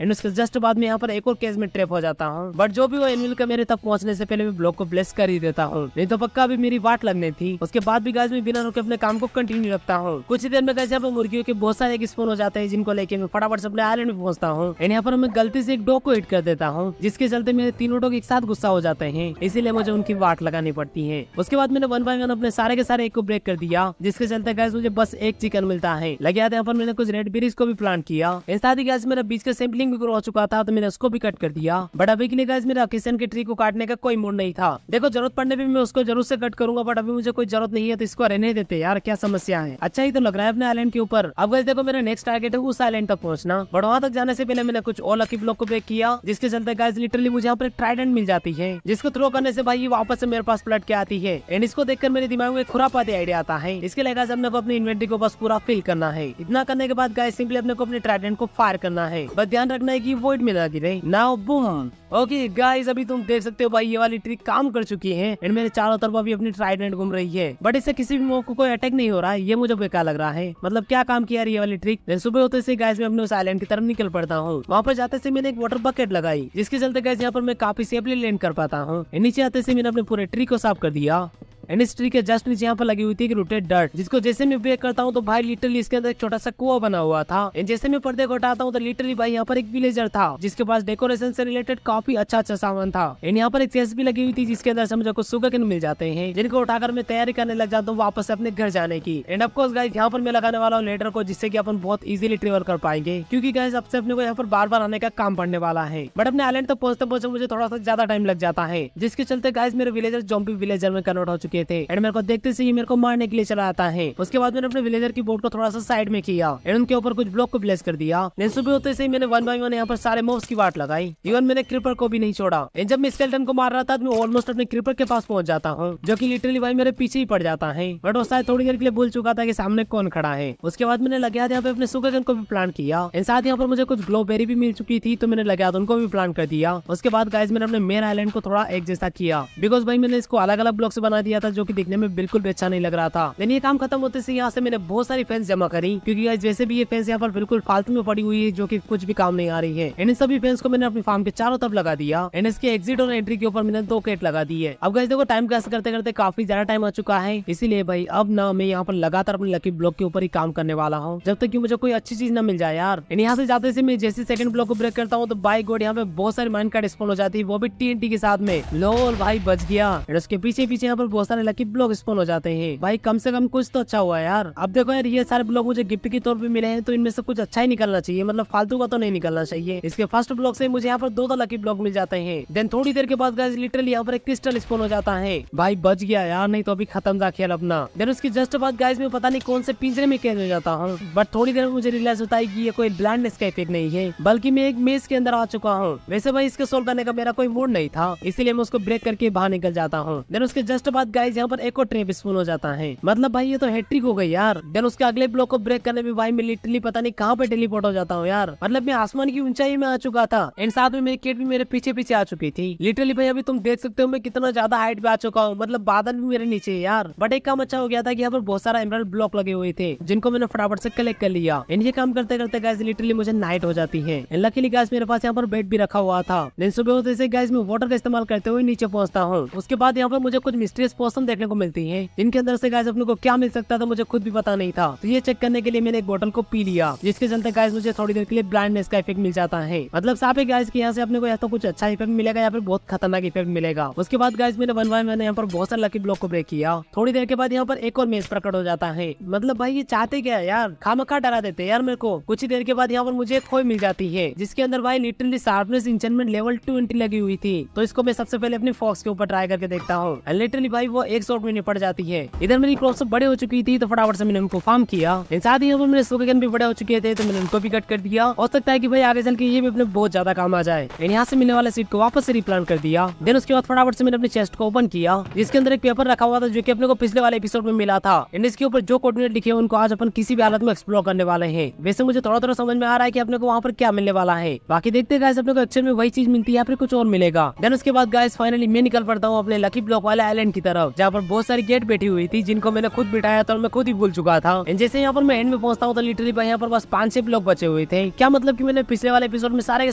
एंड उसके जस्ट बाद में यहाँ पर एक और केस में ट्रैप हो जाता हूँ, बट जो भी वो एनिमल का मेरे तक पहुंचने से पहले मैं ब्लॉक को ब्लेस कर ही देता हूँ, नहीं तो पक्का भी मेरी वाट लगने थी। उसके बाद भी गाइस मैं बिना रुके अपने काम को कंटिन्यू रखता हूँ। कुछ ही देर में गाइस यहाँ पर मुर्गियों के बहुत सारे एग स्पॉन हो जाते हैं, जिनको लेके मैं फटाफट से अपने आइलैंड में पहुंचता हूँ एंड यहाँ पर मैं गलती से एक डॉग को हिट कर देता हूँ, जिसके चलते मेरे तीनों डॉग एक साथ गुस्सा हो जाते हैं, इसीलिए मुझे उनकी वाट लगानी पड़ती है। उसके बाद मैंने 1 बाय 1 अपने सारे के सारे एग को ब्रेक कर दिया, जिसके चलते गाइस मुझे बस एक चिकन मिलता है। लगे यहाँ पर मैंने कुछ रेड बेरीज को भी प्लांट किया, साथ ही गाइस मेरा बीच का सैंपलिंग भी ग्रो हो चुका था, तो मैंने उसको भी कट कर दिया। बट अभी के लिए गाइस मेरा किशन के ट्री को काटने का कोई मूड नहीं था। देखो जरूरत पड़ने पे मैं उसको जरूर से कट करूंगा, बट अभी मुझे कोई जरूरत नहीं है, तो इसको रहने देते यार, क्या समस्या है। अच्छा ही तो लग रहा है अपने आइलैंड के ऊपर। अब गाइस देखो मेरा नेक्स्ट टारगेट है उस आइलैंड तक पहुंचना, बट वहां तक जाने से पहले मैंने कुछ और लकी ब्लॉक को ब्रेक किया, जिसके चलते गाइस लिटरली मुझे यहाँ पर एक ट्राइडेंट मिल जाती है, जिसको थ्रो करने से भाई ये वापस से मेरे पास पलट के आती है एंड इसको देखकर मेरे दिमाग में एक खुरापाती आइडिया आता है। इसके लिए गाइस अपने को अपनी इन्वेंटरी को बस पूरा फिल करना है। इतना करने के बाद गाइस सिंपली अपने को अपने ट्राइडेंट को फायर करना है, बस ध्यान रखना है कि वॉइड में ना गिरे। Now boom. ओके गाइस, अभी तुम देख सकते हो भाई ये वाली ट्रिक काम कर चुकी है एंड मेरे चारों तरफ अभी अपनी ट्राइडेंट घूम रही है, बट इससे किसी भी मौके को कोई अटैक नहीं हो रहा है। ये मुझे बेकार लग रहा है, मतलब क्या काम किया ये वाली ट्रिक। सुबह होते से गाइस मैं अपने उस आइलैंड की तरफ निकल पड़ता हूँ। वहाँ पर जाते से मैंने एक वाटर बकेट लगाई, जिसके चलते गाइस यहाँ पर मैं काफी सेफली लैंड कर पाता हूँ। नीचे आते से मैंने अपने पूरे ट्री को साफ कर दिया एंड इस ट्री के जस्ट नीचे यहाँ पर लगी हुई थी रूटेड डर्ट, जिसको जैसे मैं ब्रेक करता हूँ तो भाई लिटरली इसके अंदर एक छोटा सा कुआं बना हुआ था। जैसे मैं पर्दे को हटाता हूँ तो लिटरली भाई यहाँ पर एक विलेजर था, जिसके पास डेकोरेशन से रिलेटेड काफी अच्छा सामान था एंड यहाँ पर एक चेस्ट भी लगी हुई थी, जिसके अंदर से मुझे कुछ सुगरकेन मिल जाते हैं, जिनको उठाकर मैं तैयारी करने लग जाता हूँ वापस अपने घर जाने की। एंड ऑफ कोर्स गाइस यहाँ पर मैं लगाने वाला हूँ लेडर को, जिससे कि अपन बहुत इजीली ट्रेवल कर पाएंगे, क्योंकि गाइस अब से अपने को यहाँ पर बार बार आने का काम पड़ने वाला है। बट अपने आइलैंड तक पहुंचते पहुंचते मुझे थोड़ा सा ज्यादा टाइम लग जाता है, जिसके चलते गाइस मेरे विलेजर ज़ॉम्बी विलेजर में कन्वर्ट हो चुके थे एंड मेरे को देखते से ये मेरे को मारने के लिए चला आता है। उसके बाद मैंने अपने विलेजर की बोट को थोड़ा सा साइड में किया एंड उनके ऊपर कुछ ब्लॉक को प्लेस कर दिया। सुबह होते से मैंने 1 बाय 1 यहाँ पर सारे मॉब्स की वाट लगाई, इवन मैंने क्रीपर को भी नहीं छोड़ा। जब मैं स्केलेटन को मार रहा था तो मैं ऑलमोस्ट अपने क्रीपर के पास पहुंच जाता हूँ, जो कि लिटरली भाई मेरे पीछे ही पड़ जाता है, बट वो शायद थोड़ी देर के लिए भूल चुका था कि सामने कौन खड़ा है। उसके बाद मैंने लगा यहाँ पे अपने सुगरकेन को भी प्लांट किया एंड साथ यहाँ पर मुझे कुछ ग्लोबेरी भी मिल चुकी थी, तो मैंने लगा उनको भी प्लांट कर दिया। उसके बाद गाइस मैंने अपने मेन आइलैंड को थोड़ा एक जैसा किया, बिकॉज भाई मैंने इसको अलग अलग ब्लॉक से बना दिया था, जो की दिखने में बिल्कुल भी अच्छा नहीं लग रहा था। ये काम खत्म होते से यहाँ से मैंने बहुत सारी फेंस जमा करी, क्योंकि गाइस वैसे भी ये फेंस यहाँ पर बिल्कुल फालतू में पड़ी हुई है, जो कि कुछ भी काम नहीं आ रही है। इन सभी फेंस को मैंने अपनी फार्म के चारों तरफ लगा दिया एंड इसके एग्जिट और एंट्री के ऊपर मैंने 2 गेट लगा दी है। अब गाइस देखो टाइम पास करते करते काफी ज्यादा टाइम आ चुका है, इसीलिए भाई अब ना मैं यहाँ पर लगातार अपने लकी ब्लॉक के ऊपर ही काम करने वाला हूँ, जब तक कि मुझे कोई अच्छी चीज न मिल जाए यार। यहाँ से जाते से मैं जैसे सेकंड ब्लॉक को ब्रेक करता हूँ तो बाय गॉड यहाँ पे बहुत सारी माइन कार्ड स्पॉन हो जाती है, वो भी TNT के साथ में। लोल भाई बच गया एंड उसके पीछे पीछे यहाँ पर बहुत सारे लकी ब्लॉक स्पॉन हो जाते हैं। भाई कम से कम कुछ तो अच्छा हुआ यार। अब देखो यार ये सारे ब्लॉक मुझे गिफ्ट के तौर पे मिले हैं, तो इनमें से कुछ अच्छा ही निकलना चाहिए, मतलब फालतू का तो नहीं निकलना चाहिए। इसके फर्स्ट ब्लॉक से मुझे यहाँ पर 2 लकी ब्लॉक मिल जाते हैं। देन थोड़ी देर के बाद गाइस लिटरली यहाँ पर एक क्रिस्टल स्पॉन हो जाता है। भाई बच गया यार, नहीं तो अभी खत्म था खेल अपना। देन उसकी जस्ट बाद गाइस मैं पता नहीं कौन से पिंजरे में कैद हो जाता हूँ, बट थोड़ी देर में मुझे रियलाइज होता है कि ये कोई ब्लाइंडनेस का इफेक्ट नहीं है, बल्कि मैं एक मेज के अंदर आ चुका हूँ। वैसे भाई इसके सोल्व करने का मेरा कोई मूड नहीं था, इसीलिए मैं उसको ब्रेक करके बाहर निकल जाता हूँ। देन उसके जस्ट बाद गाइस यहाँ पर एक और ट्रैप स्पॉन हो जाता है, मतलब भाई ये तो हैट्रिक हो गई यार। देन उसके अगले ब्लॉक को ब्रेक करने में भाई मैं लिटरली पता नहीं कहाँ पे टेलीपोर्ट हो जाता हूँ यार, मतलब मैं आसमान की ऊंचाई में आ चुका था एंड साथ में मेरी किट भी मेरे पीछे पीछे आ चुकी थी। लिटरली भाई अभी तुम देख सकते हो मैं कितना ज्यादा हाइट पे आ चुका हूँ, मतलब बादल भी मेरे नीचे है यार। बट एक काम अच्छा हो गया था कि यहाँ पर बहुत सारा एमराल्ड ब्लॉक लगे हुए थे, जिनको मैंने फटाफट से कलेक्ट कर लिया एंड ये काम करते करते गाइस लिटरली मुझे नाइट हो जाती है। लकीली गाइस मेरे पास यहाँ पर बेड भी रखा हुआ था। देन सुबह होते से गाइस मैं वाटर का इस्तेमाल करते हुए नीचे पहुंचता हूँ। उसके बाद यहाँ पर मुझे कुछ मिस्टीरियस मौसम देखने को मिलती है, जिनके अंदर से गाइस अपने को क्या मिल सकता था मुझे खुद भी पता नहीं था। तो ये चेक करने के लिए मैंने एक बोतल को पी लिया, जिसके चलते गाइस मुझे थोड़ी देर के लिए ब्लाइंडनेस का इफेक्ट मिल जाता है। मतलब साफ है गाइस कि यहाँ से अपने को या तो कुछ अच्छा इफेक्ट मिलेगा या फिर बहुत खतरनाक इफेक्ट मिलेगा। उसके बाद गाइस मैंने वन बाय मैंने यहाँ पर बहुत सारे लकी ब्लॉक को ब्रेक किया। थोड़ी देर के बाद यहाँ पर एक और मेज प्रकट हो जाता है। मतलब भाई ये चाहते क्या है यार, खामखा डरा देते यार मेरे को। कुछ ही देर के बाद यहाँ पर मुझे एक खोई मिल जाती है, जिसके अंदर भाई लिटरली शार्पनेस इंचेंटमेंट लेवल 20 लगी हुई थी। तो इसको मैं सबसे पहले अपनी फॉक्स के ऊपर ट्राई करके देखता हूँ। लिटरली भाई वो एक शॉट में निपट जाती है। इधर मेरी क्रॉप्स बड़े हो चुकी थी, तो फटाफट से मैंने उनको फार्म किया। साथ ही यहाँ पर मेरे सुगन भी बड़े हो चुके थे, तो मैंने उनको भी कट कर दिया। हो सकता है कि भाई आगे चल के ये भी अपने बहुत ज्यादा काम आ जाए। यहाँ से मिलने वाले सीट को वापस से रिप्लांट कर दिया। देन उसके बाद फटाफट से मैंने अपने चेस्ट को ओपन किया, जिसके अंदर एक पेपर रखा हुआ था जो कि अपने को पिछले वाले एपिसोड में मिला था। एंड इसके ऊपर जो कोऑर्डिनेट लिखे हैं उनको आज अपन किसी भी हालत में एक्सप्लोर करने वाले हैं। वैसे मुझे थोड़ा थोड़ा समझ में आ रहा है कि अपने को वहाँ पर क्या मिलने वाला है। बाकी देखते गाइस अपने को एक्चुअल में वही चीज मिलती है या फिर कुछ और मिलेगा। देन उसके बाद गाइस फाइनली मैं निकल पड़ता हूँ अपने लकी ब्लॉक वाले आइलैंड की तरफ, जहाँ पर बहुत सारी गेट बैठी हुई थी, जिनको मैंने खुद बिठाया था और मैं खुद ही भूल चुका था। जैसे यहाँ पर मैं एंड में पहुंचता हूँ तो लिटरली भाई यहाँ पर बस 5-6 ब्लॉक बचे हुए थे। क्या मतलब कि मैंने पिछले वाले एपिसोड में सारे के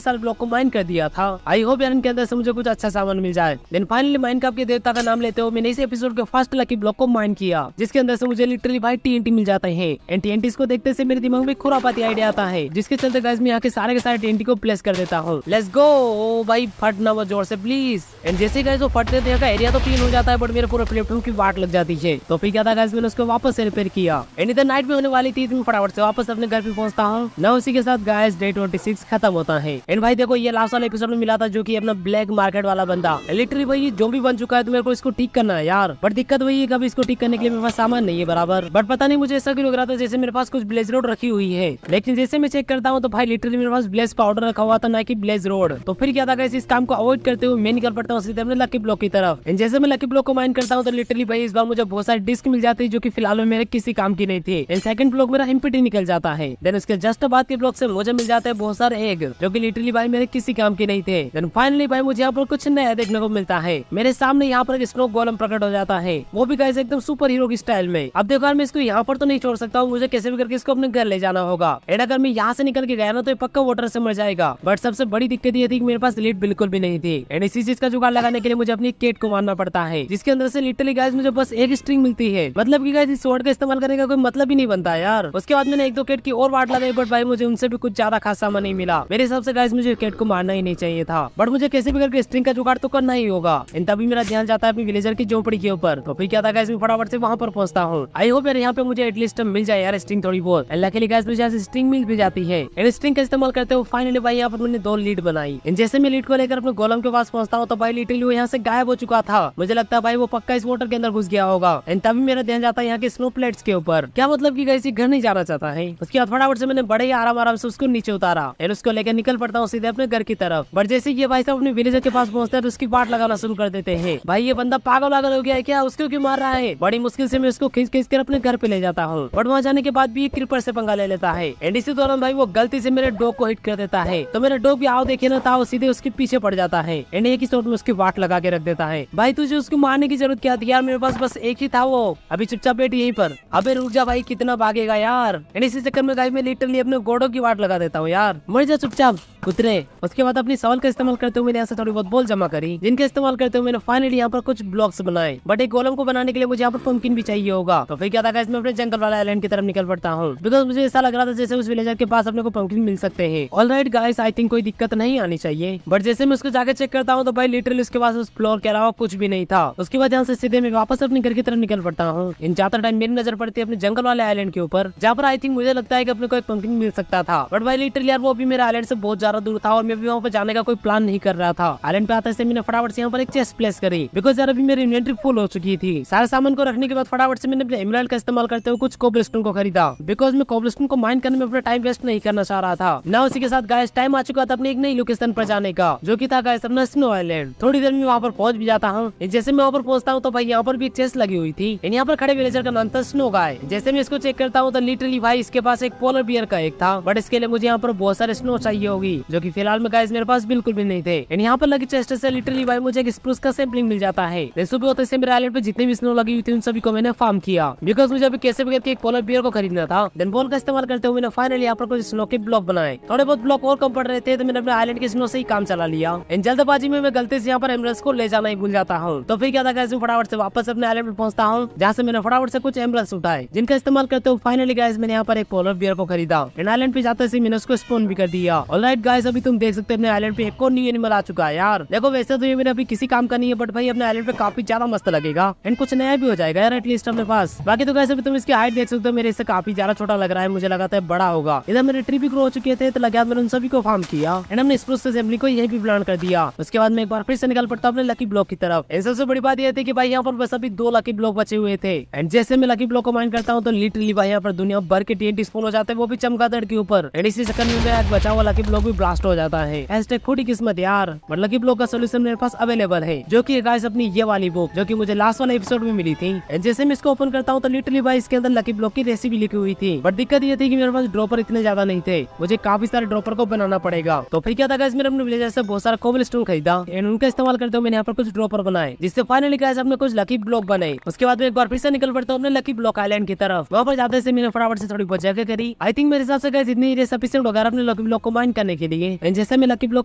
सारे ब्लॉक को माइन कर दिया था। आई होप यार इनके अंदर से मुझे कुछ अच्छा सामान मिल जाए। देन फाइनली माइनक्राफ्ट के देवता का नाम लेते हुए मैंने इस एपिसोड के फर्स्ट लकी ब्लॉक को माइन किया, जिसके अंदर से मुझे लिटरली भाई TNT मिल जाते हैं। एंड TNT को देखते से मेरे दिमाग में खुरापाती आइडिया आता है, जिसके चलते गाइस मैं यहाँ के सारे TNT को प्लेस कर देता हूँ। लेट्स गो भाई, फटना मत जोर से प्लीज। एंड जैसे गाइस वो फटते थे का एरिया तो क्लीन हो जाता है, बट मेरे पूरे प्लेटफॉर्म की वाट लग जाती है। तो फिर क्या था गाइस मैंने उसको वापस से रिपेयर किया। एंड इधर नाइट में होने वाली थी, मैं फटाफट से वापस अपने घर पे पहुंचता हूँ ना। उसी के साथ गाइस डे 26 खत्म होता है। एंड भाई देखो ये लास्ट वाला एपिसोड में मिला था, जो कि अपना ब्लैक मार्केट वाला बंदा। लिटरली भाई ये ज़ॉम्बी बन चुका है, तो मेरे को इसको ठीक करना है यार। बट दिक्कत वही है कि इसको ठीक करने के लिए मेरे पास सामान नहीं है बराबर। बट पता नहीं मुझे ऐसा क्यों लग रहा था जैसे मेरे पास कुछ ब्लेज रोड रखी हुई है, लेकिन जैसे मैं चेक करता हूँ तो भाई लिटरली मेरे पास ब्लेज पाउडर रखा हुआ था, ना कि ब्लेज रोड। तो फिर क्या था गाइस इस काम को अवॉइड करते हुए मैं निकल पड़ता हूँ सीधे अपने लकी ब्लॉक की तरफ। एंड जैसे मैं लकी ब्लॉक को माइन करता हूँ तो लिटरली भाई इस बार मुझे बहुत सारी डिस्क मिल जाती है, जो कि फिलहाल में मेरे किसी काम की नहीं थी। एंड सेकंड ब्लॉक मेरा एम्प्टी निकल जाता है। देन उसके जस्ट बाद के ब्लॉक से मुझे मिल जाते हैं बहुत सारे एग, जो कि लिटरली भाई मेरे किसी काम के नहीं थे। देन फाइनली भाई मुझे यहाँ पर कुछ नया देखने को मिलता है। मेरे सामने यहाँ पर एक स्नो गोलम प्रकट हो जाता है, वो भी गाइस एकदम सुपर हीरो की स्टाइल में। अब देखो यार मैं इसको यहाँ पर तो नहीं छोड़ सकता हूँ, मुझे कैसे भी करके इसको अपने घर ले जाना होगा। एंड अगर मैं यहाँ से निकल के गया ना तो ये पक्का वाटर से मर जाएगा। बट सबसे बड़ी दिक्कत ये थी कि मेरे पास लीड बिल्कुल भी नहीं थी। एंड इसी चीज का जुगाड़ लगाने के लिए मुझे अपनी केट को मारना पड़ता है, जिसके अंदर से लिटरली गाइस मुझे बस एक स्ट्रिंग मिलती है। मतलब कि गाइस इस स्वॉर्ड का इस्तेमाल करने का कोई मतलब ही नहीं बनता यार। उसके बाद मैंने 1-2 केट की और वाट लगाई, बट भाई मुझे उनसे भी कुछ ज्यादा खास सामान नहीं मिला। मेरे हिसाब से गाइस मुझे केट को मारना ही नहीं चाहिए था, बट मुझे कैसे भी करके स्ट्रिंग का जुगाड़ तो करना ही होगा। इन तभी मेरा ध्यान जाता है अपनी विलेजर की झोपड़ी के ऊपर। तो फिर क्या था गाइस मैं फटाफट से वहां पर पहुंचता हूँ। आई होप यार यहाँ पे मुझे एटलीस्ट मिल जाए यार स्ट्रिंग थोड़ी बहुत। लकीली गाइस मुझे यहाँ से स्ट्रिंग मिल भी जाती है। एंड स्ट्रिंग का इस्तेमाल करते हुए फाइनली भाई यहाँ पर मैंने 2 लीड बनाई। जैसे मैं लीड को लेकर अपने गोलम के पास पहुंचता हूँ तो भाई लिटरली वो यहाँ से गायब हो चुका था। मुझे लगता है भाई वो पक्का इस वाटर के अंदर घुस गया होगा। एंड तभी मेरा ध्यान जाता है यहाँ के स्नो प्लेट्स के ऊपर। क्या मतलब कि गाइस घर नहीं जाना चाहता है। उसके बाद फटाफट से मैंने बड़े ही आराम से उसको नीचे उतारा। एंड उसको लेकर निकल पड़ता हूँ सीधे अपने घर की तरफ। बट जैसे ये भाई साहब अपने विलेजर के पास पहुंचते हैं तो उसकी बाट लगाना शुरू कर देते हैं। भाई ये बंदा पागल हो गया है क्या, उसको क्यों मार रहा है। बड़ी मुश्किल से मैं उसको खींच कर अपने घर पे ले जाता हूँ, बट वहाँ जाने के बाद भी क्रीपर से पंगा ले लेता है। एंड इसी दौरान भाई वो गलती से मेरे डॉग को हिट कर देता है, तो मेरा डॉग भी आओ देखे ना था, वो सीधे उसके पीछे पड़ जाता है। एंड एक ही शॉट में उसकी वाट लगा के रख देता है। भाई तुझे उसको मारने की जरूरत क्या थी यार, मेरे पास बस एक ही था वो। अभी चुपचाप बैठ यहीं पर। अबे रुक जा भाई, कितना भागेगा यार। एंड इसी चक्कर में गाइस मैं लिटरली अपने घोड़ों की वाट लगा देता हूँ यार। मर जा चुपचाप कुतरे। उसके बाद अपनी सवाल का इस्तेमाल करते हुए मैंने यहाँ से थोड़ी बहुत बॉल जमा करी, जिनका इस्तेमाल करते हुए मैंने फाइनली यहाँ पर कुछ ब्लॉक्स बनाए। बट एक गोलम को बनाने के लिए मुझे यहाँ पर पंपकिन भी चाहिए होगा। तो फिर क्या था गाइस मैं अपने जंगल वाला आइलैंड की तरफ निकल पड़ता हूँ, बिकॉज मुझे ऐसा लग रहा था जैसे उस विलेजर के पास अपने को पंपकिन मिल सकते हैं। ऑलराइट गाइस आई थिंक कोई दिक्कत नहीं आनी चाहिए। बट जैसे मैं उसको जाके चेक करता हूँ तो भाई लिटरली उसके पास उस फ्लोर के अलावा कुछ भी नहीं था। उसके बाद यहाँ से सीधे मैं वापस अपने घर की तरफ निकल पड़ता हूँ। इन जाता टाइम मेरी नजर पड़ती है अपने जंगल वाले आइलैंड के ऊपर, जहाँ पर आई थिंक मुझे लगता है कि अपने को एक पंपकिन मिल सकता था। बट भाई लिटरली यार वो भी मेरे आइलैंड से बहुत ज्यादा दूर था और मैं भी वहाँ पे जाने का कोई प्लान नहीं कर रहा था। आइलैंड पे आते से मैंने फटाफट से यहाँ पर एक चेस्ट प्लेस करी, बिकॉज यार अभी मेरी इन्वेंटरी फुल हो चुकी थी। सारे सामान को रखने के बाद फटाफट से मैंने अपने एमराल्ड का इस्तेमाल करते हुए कुछ कोबलस्टोन को खरीदा, बिकॉज मैं कोबलस्टोन को माइन करने में अपना टाइम वेस्ट नहीं करना चाह रहा था ना। उसी के साथ गाइस टाइम आ चुका था अपने एक नई लोकेशन पर जाने का, जो की था गाइस अपना स्नो आइलैंड। थोड़ी देर में वहाँ पर पहुंच भी जाता हूँ। जैसे मैं वहाँ पर पहुंचता हूँ तो भाई यहाँ पर भी एक चेस्ट लगी हुई थी। यहाँ पर खड़े विलेजर का नाम था स्नो गाय। जैसे मैं इसको चेक करता हूँ तो लिटरली भाई इसके पास एक पोलर बियर का एक था, बट इसके लिए मुझे यहाँ पर बहुत सारे स्नो चाहिए होगी, जो कि फिलहाल में गाइस मेरे पास बिल्कुल भी नहीं थे। यहाँ पर लगी चेस्ट से लिटरली भाई मुझे एक स्प्रूस का सैंपलिंग मिल जाता है। सुबह होते से मेरे आइलैंड पे जितनी भी स्नो लगी हुई थी उन सभी को मैंने फार्म किया, बिकॉज मुझे अभी कैसे भी करके एक पोलर बियर को खरीदना था। देन बॉल का इस्तेमाल करते हुए मैंने फाइनली यहाँ पर कुछ स्नो के ब्लॉक बनाए। थोड़े बहुत ब्लॉक और कम पड़ रहे थे तो मैंने अपने आइलैंड के स्नो से ही काम चला लिया। इन जल्दबाजी में मैं गलती से यहाँ पर एमरल्ड्स को ले जाना ही भूल जाता हूँ। तो फिर क्या था गाइस फटाफट से वापस अपने आइलैंड पे पहुंचता हूँ, जहाँ से मैंने फटाफट से कुछ एम्बुलेंस उठाए, जिनका इस्तेमाल करते हुए फाइनली गाइस मैंने यहाँ पर एक पोलर बियर को खरीदा। एंड आइलैंड पे जाते से मैंने उसको स्पॉन भी कर दिया। ऑलराइट गाइस, अभी तुम देख सकते हैं अपने आइलैंड पे एक और न्यू एनिमल आ चुका है यार। देखो वैसे तो ये मेरे अभी किसी काम का नहीं है, बट भाई अपने आइलैंड पे काफी ज्यादा मस्त लगेगा एंड कुछ नया भी हो जाएगा यार एटलीस्ट अपने पास। बाकी तो गाइस अभी तुम इसकी हाइट देख सकते हो, मेरे इससे काफी ज्यादा छोटा लग रहा है, मुझे लगा था बड़ा होगा। इधर मेरे ट्री भी ग्रो हो चुके थे, तो लगा मैंने उन सभी को फार्म किया एंड हमने स्प्रूस असेंबली को यही भी प्लान कर दिया। उसके बाद मैं एक बार फिर से निकल पड़ता अपने लकी ब्लॉक की तरफ। सबसे बड़ी बात यह थी कि भाई यहाँ पर बस अभी 2 लकी ब्लॉक बचे हुए थे एंड जैसे मैं लकी ब्लॉक को माइन करता हूँ तो लिटरली भाई यहाँ पर दुनिया भर के TNT स्पॉन हो जाते हैं, वो भी चमगादड़ के ऊपर। एंड इसी चक्कर में मेरा बचा हुआ लकी ब्लॉक भी ब्लास्ट हो जाता है। हैशटैग खोटी किस्मत यार, बट लकी ब्लॉक का सोल्यूशन मेरे पास अवेलेबल है, जो कि गाइस अपनी ये वाली बुक जो कि मुझे लास्ट वाले एपिसोड में मिली थी। एंड जैसे मैं इसको ओपन करता हूँ तो लिटरली भाई इसके अंदर लकी ब्लॉक की रेसिपी लिखी हुई थी, बट दिक्कत ये थी कि मेरे पास ड्रॉपर इतने ज्यादा नहीं थे, मुझे काफी सारे ड्रॉपर को बनाना पड़ेगा। तो फिर क्या था गाइस, मैंने अपने विलेजर से बहुत सारा कोबलस्टोन खरीदा एंड उनका इस्तेमाल करते हुए मैंने यहाँ पर कुछ ड्रॉपर बनाए, जिससे फाइनली गाइस हमने कुछ लकी ब्लॉक बनाए। उसके बाद मैं एक बार फिर से निकल पड़ता हूँ अपने लकी ब्लॉक आइलैंड की तरफ। वहाँ पर जाते से मैंने फटाफट से थोड़ी बहुत जगह करी। आई थिंक मेरे हिसाब से गाइस इतनी ही सफिशिएंट होगा अपने लकी ब्लॉक को माइन करने के लिए। एंड जैसे मैं लकी ब्लॉक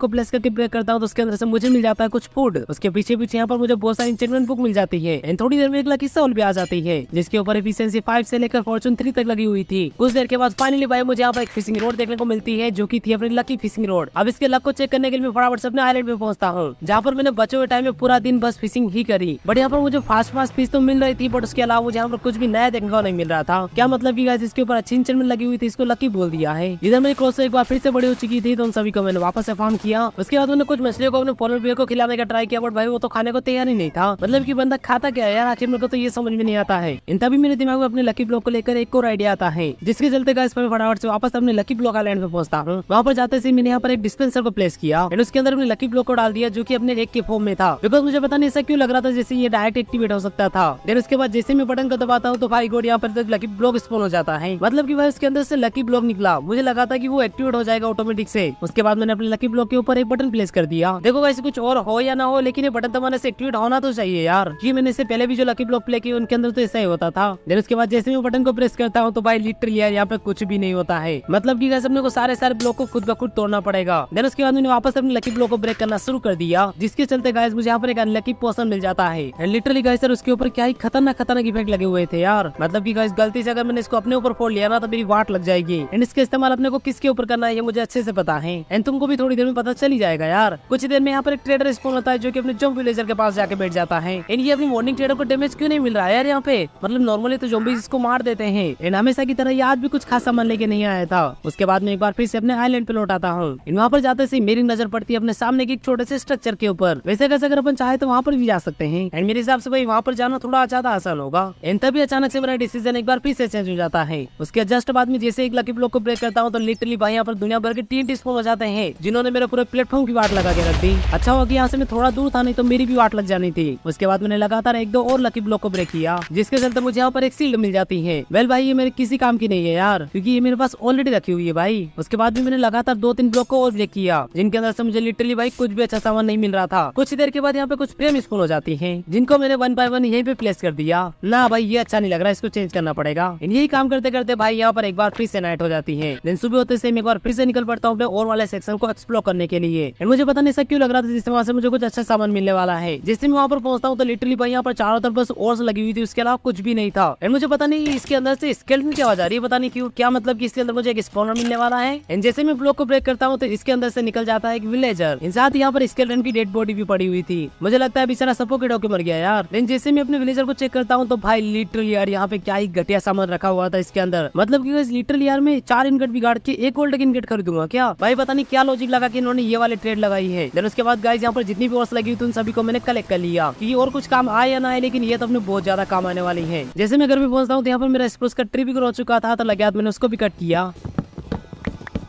को प्लेस करके ब्रेक करता हूँ तो उसके अंदर से मुझे मिल जाता है कुछ फूड। उसके पीछे पीछे यहाँ पर मुझे बहुत सारी एन्चेंटमेंट बुक मिल जाती है एंड थोड़ी देर में एक लकी सोल भी आ जाती है, जिसके ऊपर एफिशिएंसी 5 से लेकर फॉर्चून 3 तक लगी हुई थी। कुछ देर के बाद फाइनली भाई मुझे यहाँ पर एक फिशिंग रोड देखने को मिलती है, जो की थी अपनी लकी फिशिंग रोड। अब इसके लक को चेक करने के लिए फटाफट से अपने आइलैंड पे पहुंचता हूँ, जहाँ पर मैंने बचे हुए टाइम में पूरा दिन बस फिशिंग ही करी। बट यहाँ पर मुझे फास्ट फिश तो मिल रही थी, बट उसके अलावा मुझे यहाँ पर कुछ भी नया देखने को नहीं मिल रहा था। क्या मतलब की गाइस इसके ऊपर अच्छी एन्चेंटमेंट लगी हुई थी, इसको लकी बोल दिया है। इधर मेरी क्रॉस एक बार फिर से बड़ी हो चुकी थी, तो उन सभी को मैंने वापस से फार्म किया। उसके बाद मैंने कुछ मछलियों को अपने पोलर बियर को खिलाने का ट्राई किया, बट भाई वो तो खाने को तैयार ही नहीं था। मतलब कि बंदा खाता क्या है यार, आखिर मेरे को तो ये समझ में नहीं आता है। इन तभी मेरे दिमाग में अपने लकी ब्लॉक को लेकर एक और आइडिया आता है, जिसके चलते गाइस मैं फटाफट से वापस अपने लकी ब्लॉक आइलैंड पे पहुंचता हूँ। वहाँ पर जाते से मैंने यहाँ पर एक डिस्पेंसर को प्लेस किया एंड उसके अंदर अपने लकी ब्लॉक को डाल दिया, जो कि अपने एक के फॉर्म में था। बिकॉज मुझे पता नहीं ऐसा क्यों लग रहा था जैसे ये डायरेक्ट एक्टिवेट हो सकता था। देन उसके बाद जैसे मैं बटन को दबाता हूँ तो भाई गॉड यहाँ पर लकी ब्लॉक स्पॉन हो जाता है। मतलब कि भाई उसके अंदर से लकी ब्लॉक निकला, मुझे लगा था कि वो एक्टिवेट हो जाएगा ऑटोमेटिक से। उसके बाद मैंने अपने लकी ब्लॉक के ऊपर एक बटन प्लेस कर दिया। देखो गाइस कुछ और हो या ना हो, लेकिन ये बटन दबाने से एक्टिवेट होना तो चाहिए यार। जी मैंने इससे पहले भी जो लकी ब्लॉक प्ले किए उनके अंदर तो ऐसा ही होता था। देन उसके बाद जैसे मैं बटन को प्रेस करता हूँ तो भाई लिटरली यार यहाँ पे कुछ भी नहीं होता है। मतलब कि गाइस अपने को सारे ब्लॉक को खुद ब खुद तोड़ना पड़ेगा। देन उसके बाद मैंने वापस अपने लकी ब्लॉक को ब्रेक करना शुरू कर दिया, जिसके चलते गाइस मुझे यहाँ पर एक अनलकी पोशन मिल जाता है। एंड लिटरली गाइस सर उसके ऊपर क्या ही खतरनाक इफेक्ट लगे हुए थे यार। मतलब कि गाइस गलती से अगर मैंने इसको अपने ऊपर फोड़ लिया ना तो मेरी वाट लग जाएगी। एंड इसका इस्तेमाल अपने को किसके ऊपर करना है ये मुझे अच्छे से पता है एंड तुमको भी थोड़ी देर में पता चल ही जाएगा यार। कुछ देर में यहाँ पर एक ट्रेडर स्पॉन होता है, जो कि अपने ज़ॉम्बी विलेजर के पास जाके बैठ जाता है। एंड ये अपनी मॉर्निंग ट्रेडर को डैमेज क्यों नहीं मिल रहा है यार यहाँ पे। मतलब नॉर्मली तो ज़ॉम्बीज इसको मार देते हैं एंड हमेशा की तरह आज भी कुछ खास सामान लेके नहीं आया था। उसके बाद में एक बार फिर से अपने आइलैंड पे लौट आता हूँ। वहाँ पर जाते से मेरी नजर पड़ती है अपने सामने के एक छोटे से स्ट्रक्चर के ऊपर। वैसे कैसे अगर अपन चाहे तो वहाँ पर भी जा सकते हैं एंड मेरे हिसाब से भाई वहाँ पर जाना थोड़ा ज्यादा आसान होगा। एंड तभी अचानक से मेरा डिसीजन एक बार फिर से चेंज हो जाता है। उसके जस्ट बाद में जैसे एक लकी ब्लॉक को ब्रेक करता हूँ तो लिटरली भाई यहाँ पर दुनिया भर के TNT स्पॉन हो जाते हैं, जिन्होंने मेरे पूरे प्लेटफॉर्म की वाट लगा के रख दी। अच्छा हुआ कि यहाँ से मैं थोड़ा दूर था, नहीं तो मेरी भी वाट लग जानी थी। उसके बाद मैंने लगातार 1-2 और लकी ब्लॉक को ब्रेक किया, जिसके चलते मुझे यहाँ पर एक शील्ड मिल जाती है। वेल भाई ये मेरे किसी काम की नहीं है यार, क्योंकि ये मेरे पास ऑलरेडी रखी हुई है भाई। उसके बाद भी मैंने लगातार 2-3 ब्लॉक को और ब्रेक किया, जिनके अंदर से मुझे लिटरली भाई कुछ भी अच्छा सामान नहीं मिल रहा था। कुछ देर के बाद यहाँ पे कुछ फ्रेम स्पॉन हो जाती है, जिनको मैंने 1 बाय 1 यहीं पे प्लेस कर दिया। ना भाई ये अच्छा नहीं लग रहा, इसको चेंज करना पड़ेगा। यही काम करते करते भाई यहाँ पर एक बार फिर से नाइट हो जाती है। दिन सुबह होते से मैं एक बार फिर से निकल पड़ता हूँ अपने और वाले सेक्शन को एक्सप्लोर करने के लिए। एंड मुझे पता नहीं ऐसा क्यों लग रहा था जिससे वहाँ से मुझे कुछ अच्छा सामान मिलने वाला है। जैसे मैं वहाँ पर पहुंचता हूँ तो लिटरली भाई यहाँ पर चारों तरफ बस ओर्स लगी हुई थी, उसके अलावा कुछ भी नहीं था। एंड मुझे पता नहीं इसके अंदर से स्केलेटन की आवाज आ रही है, पता नहीं क्यों। क्या मतलब कि इसके अंदर मुझे एक स्पॉनर मिलने वाला है। एंड जैसे मैं ब्लॉक को ब्रेक करता हूँ तो इसके अंदर से निकल जाता है एक विलेजर। इन साथ यहाँ पर स्केलेटन की डेड बॉडी भी पड़ी हुई थी। मुझे लगता है बेचारा सफोकेट होकर मर गया यार। लेकिन जैसे मैं अपने विलेजर को चेक करता हूँ तो भाई लिटरली यार यहाँ पे क्या ही घटिया सामान रखा हुआ था इसके अंदर। मतलब कि लिटरली यार मैं 4 इनगट बिगाड़ के एक गोल्ड इनगट खरीदूंगा क्या भाई। पता नहीं क्या लॉजिक लगा कि इन्होंने ये वाले ट्रेड लगाई है। देन उसके बाद गाइस यहाँ पर जितनी भी ऑर्स लगी हुई थी उन सभी को मैंने कलेक्ट कर लिया कि और कुछ काम आए या ना आए, लेकिन ये तो अपने बहुत ज्यादा काम आने वाली है। जैसे मैं घर पे पहुंचता हूँ तो यहाँ पर मेरा स्प्रूस का ट्री भी ग्रो हो चुका था, तो लगा मैंने उसको भी कट किया।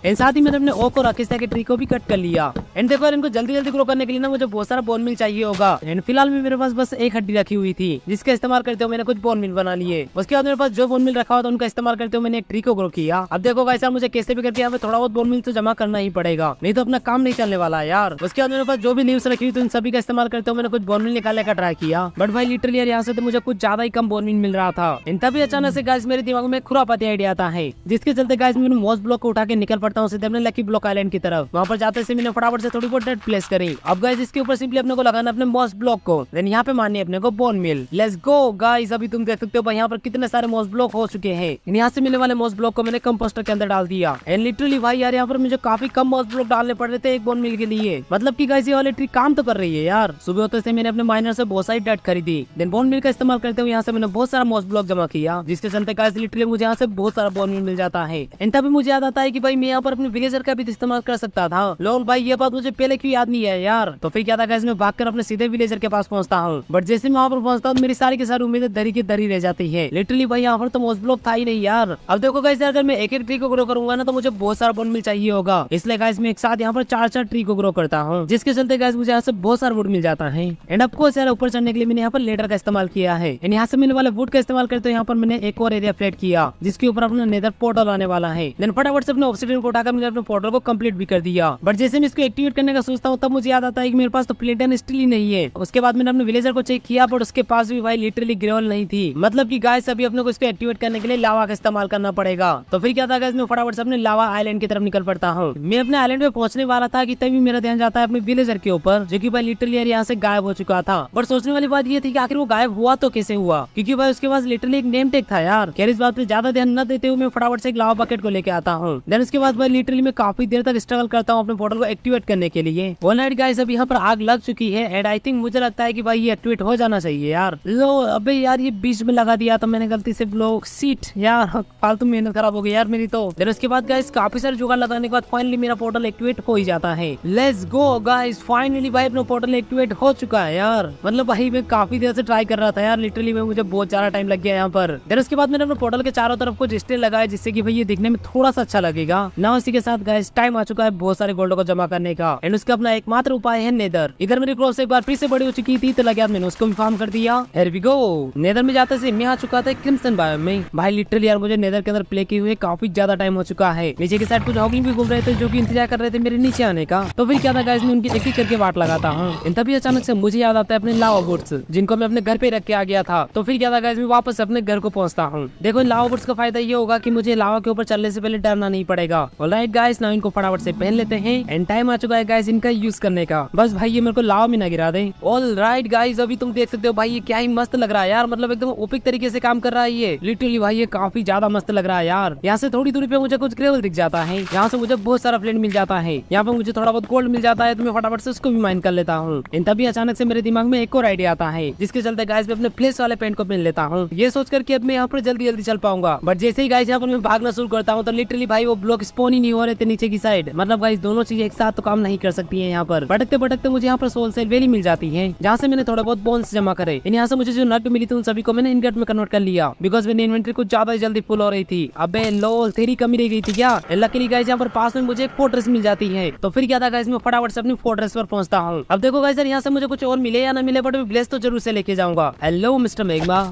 एंड साथ ही मैंने अपने ओक और अकिस्ता के ट्री को भी कट कर लिया। एंड देखो यार इनको जल्दी जल्दी ग्रो करने के लिए ना मुझे बहुत सारा बोन मिल चाहिए होगा। एंड फिलहाल में मेरे पास बस एक हड्डी रखी हुई थी, जिसका इस्तेमाल करते हुए मैंने कुछ बोन मिल बना लिए। उसके बाद मेरे पास जो बोन मिल रखा हुआ था उनका इस्तेमाल करते हुए मैंने एक ट्री को ग्रो किया। अब देखो गाइस यार मुझे कैसे भी करके यहाँ पे थोड़ा बहुत बोन मिल तो जमा करना ही पड़ेगा, नहीं तो अपना काम नहीं चलने वाला यार। उसके बाद मेरे पास जो भी लीव्स रखी हुई थी उन सभी का इस्तेमाल करते हुए मैंने कुछ बोन मिल निकालने का ट्राई किया, बट भाई लिटरली यार यहाँ से तो मुझे कुछ ज्यादा ही कम बोन मिल रहा था। तभी अचानक से गाइस मेरे दिमाग में खुरापाती आइडिया आता है, जिसके चलते गाइस मैंने मॉस ब्लॉक को उठा के निकल पड़ता हूँ सीधे अपने लकी ब्लॉक आइलैंड की तरफ। वहाँ पर जाते से मैंने फटाफट से थोड़ी बहुत डेट प्लेस करी। अब गाइस इसके ऊपर सिंपली अपने को लगाना अपने मॉस ब्लॉक को, देन यहाँ पे मारनी है अपने को bone meal. Let's go guys, अभी तुम देख सकते हो भाई यहाँ पर कितने सारे मॉस ब्लॉक हो चुके हैं। यहाँ से मिलने वाले मॉस ब्लॉक को मैंने कंपोस्टर के अंदर डाल दिया। एंड लिटरली भाई यार यहाँ पर मुझे काफी कम मॉस ब्लॉक डालने पड़ रहे थे एक बोन मिल के लिए। मतलब की गाइस ये वाली ट्रिक काम तो कर रही है यार। सुबह होते से मैंने अपने माइनर से बहुत सारी डेट खरीदी, देन बोन मिल का इस्तेमाल करते हुए यहाँ से मैंने बहुत सारा मॉस ब्लॉक जमा किया, जिसके चलते गाइस लिटरली मुझे यहाँ से बहुत सारा बोन मिल जाता है। एंड तभी मुझे याद आता है कि भाई मैं यहाँ पर अपने विलेजर का भी इस्तेमाल कर सकता था। लोग भाई ये बात मुझे पहले क्यों याद नहीं है यार। तो फिर क्या था गाइस, मैं भागकर अपने सीधे विलेजर के पास पहुंचता हूँ। बट जैसे मैं वहाँ पर पहुंचता हूँ मेरी सारी की सारी उम्मीदें दरी की दरी रह जाती है। लिटरली भाई यहाँ पर तो मॉस ब्लॉक था ही नहीं यार। अब देखो गाइस अगर मैं एक एक ट्री को ग्रो करूंगा ना तो मुझे बहुत सारा बोन मिल चाहिए होगा, इसलिए गाइस मैं एक साथ यहाँ पर 4-4 ट्री को ग्रो करता हूँ, जिसके चलते गाइस मुझे यहाँ से बहुत सारा वुड मिल जाता है। एंड ऑफकोर्स यार ऊपर चढ़ने के लिए मैंने यहाँ पर लेडर का इस्तेमाल किया है। एंड यहाँ से मिलने वाले वुड का इस्तेमाल करते हुए यहाँ पर मैंने एक और एरिया फ्लैट किया, जिसके ऊपर अपना नेदर पोर्टल आने वाला है। देन फटाफट से अपने ऑब्सिडियन को उठाकर मैंने अपने पोर्टल को कंप्लीट भी कर दिया। बट जैसे मैं इसको एक्टिवेट करने का सोचता हूँ तब मुझे याद आता है कि मेरे पास तो प्लेट एंड स्टील ही नहीं है। उसके बाद मैंने अपने विलेजर को चेक किया बट उसके पास भी भाई लिटरली ग्रेवल नहीं थी। मतलब की गाइस अभी अपने को इसको एक्टिवेट करने के लिए लावा का इस्तेमाल करना पड़ेगा। तो फिर क्या था गाइस, मैं फटाफट से अपने लावा आइलैंड की तरफ निकल पड़ता हूँ। मैं अपने आइलैंड पे पहुंचने वाला था कि तभी मेरा ध्यान जाता है अपने विलेजर के ऊपर, जो कि भाई लिटरली यार यहाँ से गायब हो चुका था। बट सोचने वाली बात ये थी कि आखिर वो गायब हुआ तो कैसे हुआ, क्योंकि भाई उसके पास लिटरली एक नेम टैग था यार। खैर इस बात पे ज्यादा ध्यान न देते हुए मैं फटाफट से एक लावा बकेट को लेके आता हूँ। देन उसके बाद भाई लिटरली मैं काफी देर तक स्ट्रगल करता हूँ अपने पोर्टल को एक्टिवेट करने के लिए। ऑलराइट गाइस, अब यहाँ पर आग लग चुकी है एंड आई थिंक मुझे लगता है कि भाई ये एक्टिवेट हो जाना चाहिए यार। लो अबे यार ये बीच में लगा दिया तो मैंने गलती से ब्लॉक सीट यार, फालतू मेहनत खराब हो गई यार मेरी तो। देन उसके बाद गाइस काफी सारे जुगाड़ लगाने के बाद फाइनली मेरा पोर्टल एक्टिवेट हो ही जाता है। लेट्स गो गाइस, फाइनली भाई अपना पोर्टल एक्टिवेट हो चुका है यार। मतलब भाई मैं काफी देर से ट्राई कर रहा था यार, लिटरली में मुझे बहुत ज्यादा टाइम लग गया यहाँ पर। देन उसके बाद मैंने अपने पोर्टल के चारों तरफ कुछ स्टेल लगाए, जिससे कि भाई ये दिखने में थोड़ा सा अच्छा लगेगा ना। उसी के साथ गाइस टाइम आ चुका है बहुत सारे गोल्ड को जमा करने का। एंड उसका अपना एकमात्र उपाय है नेदर। इधर मेरी क्रॉस एक बार फिर से बड़ी हो चुकी थी तो लगा मैंने उसको भी फार्म कर दिया। Here we go। नेदर में जाते से मैं आ चुका था क्रिम्सन बायोम में। भाई लिटरली यार मुझे नेदर के अंदर प्ले किए हुए काफी ज्यादा टाइम हो चुका है। नीचे की साइड कुछ हॉगलिंग भी घूम रहे थे जो कि इंतजार कर रहे थे मेरे नीचे आने का। तो फिर क्या था गाइस, मैं उनकी एक एक करके वाट लगाता हूँ। तभी अचानक से मुझे याद आता है अपने लावा बूट्स, जिनको मैं अपने घर पे रख के आ गया था। तो फिर क्या था गाइस, मैं वापस अपने घर को पहुंचता हूँ। देखो लावा बूट्स का फायदा ये होगा कि मुझे लावा के ऊपर चलने से पहले डरना नहीं पड़ेगा। ऑलराइट गाइस, नाउ इनको फटाफट से पहन लेते हैं एंड टाइम आ चुका है गाइस इनका यूज करने का। बस भाई ये मेरे को लावा में ना गिरा दे। ऑलराइट गाइस, अभी तुम देख सकते हो भाई ये क्या ही मस्त लग रहा है यार। मतलब एकदम ओपिक तरीके से काम कर रहा है ये। लिटरली भाई ये काफी ज्यादा मस्त लग रहा है यार। यहाँ से थोड़ी दूरी पे मुझे कुछ ग्रेवल दिख जाता है, यहाँ से मुझे बहुत सारा फ्लेंड मिल जाता है, यहाँ पे मुझे थोड़ा बहुत गोल्ड मिल जाता है, तो मैं फटाफट से उसको भी माइन कर लेता हूँ। तभी अचानक से मेरे दिमाग में एक और आइडिया आता है, जिसके चलते गाइस मैं अपने फ्लेश वाले पेंट को पहन लेता हूँ, ये सोच कर कि अब मैं यहाँ पर जल्दी जल्दी चल पाऊंगा। बट जैसे ही गाइस यहाँ पर मैं भागना शुरू करता हूँ तो लिटरली भाई वो ब्लॉक स्पॉन ही नहीं हो रहे थे नीचे की साइड। मतलब गाइस दोनों चीजें एक साथ तो काम नहीं कर सकती है। यहाँ पर भटकते भटकते मुझे यहाँ पर सोल सेल वेली मिल जाती है, जहाँ से मैंने थोड़ा बहुत बोन्स जमा करे। यहाँ से मुझे जो नट मिली थी उन सभी को मैंने इनगट में कन्वर्ट कर लिया, बिकॉज मेरी इन्वेंटरी कुछ ज्यादा ही जल्दी फुल हो रही थी। अबे लोल तेरी कमी रह गई थी क्या। लकीली गाइस यहाँ पर पास में मुझे एक फोर्ट्रेस मिल जाती है। तो फिर क्या था गाइस, मैं फटाफट से अपनी फोर्ट्रेस पर पहुंचता हूँ। अब देखो गाइस यहाँ से मुझे कुछ और मिले या ना मिले बट मैं ब्लेस तो जरूर से लेके जाऊंगा। Hello mister magma.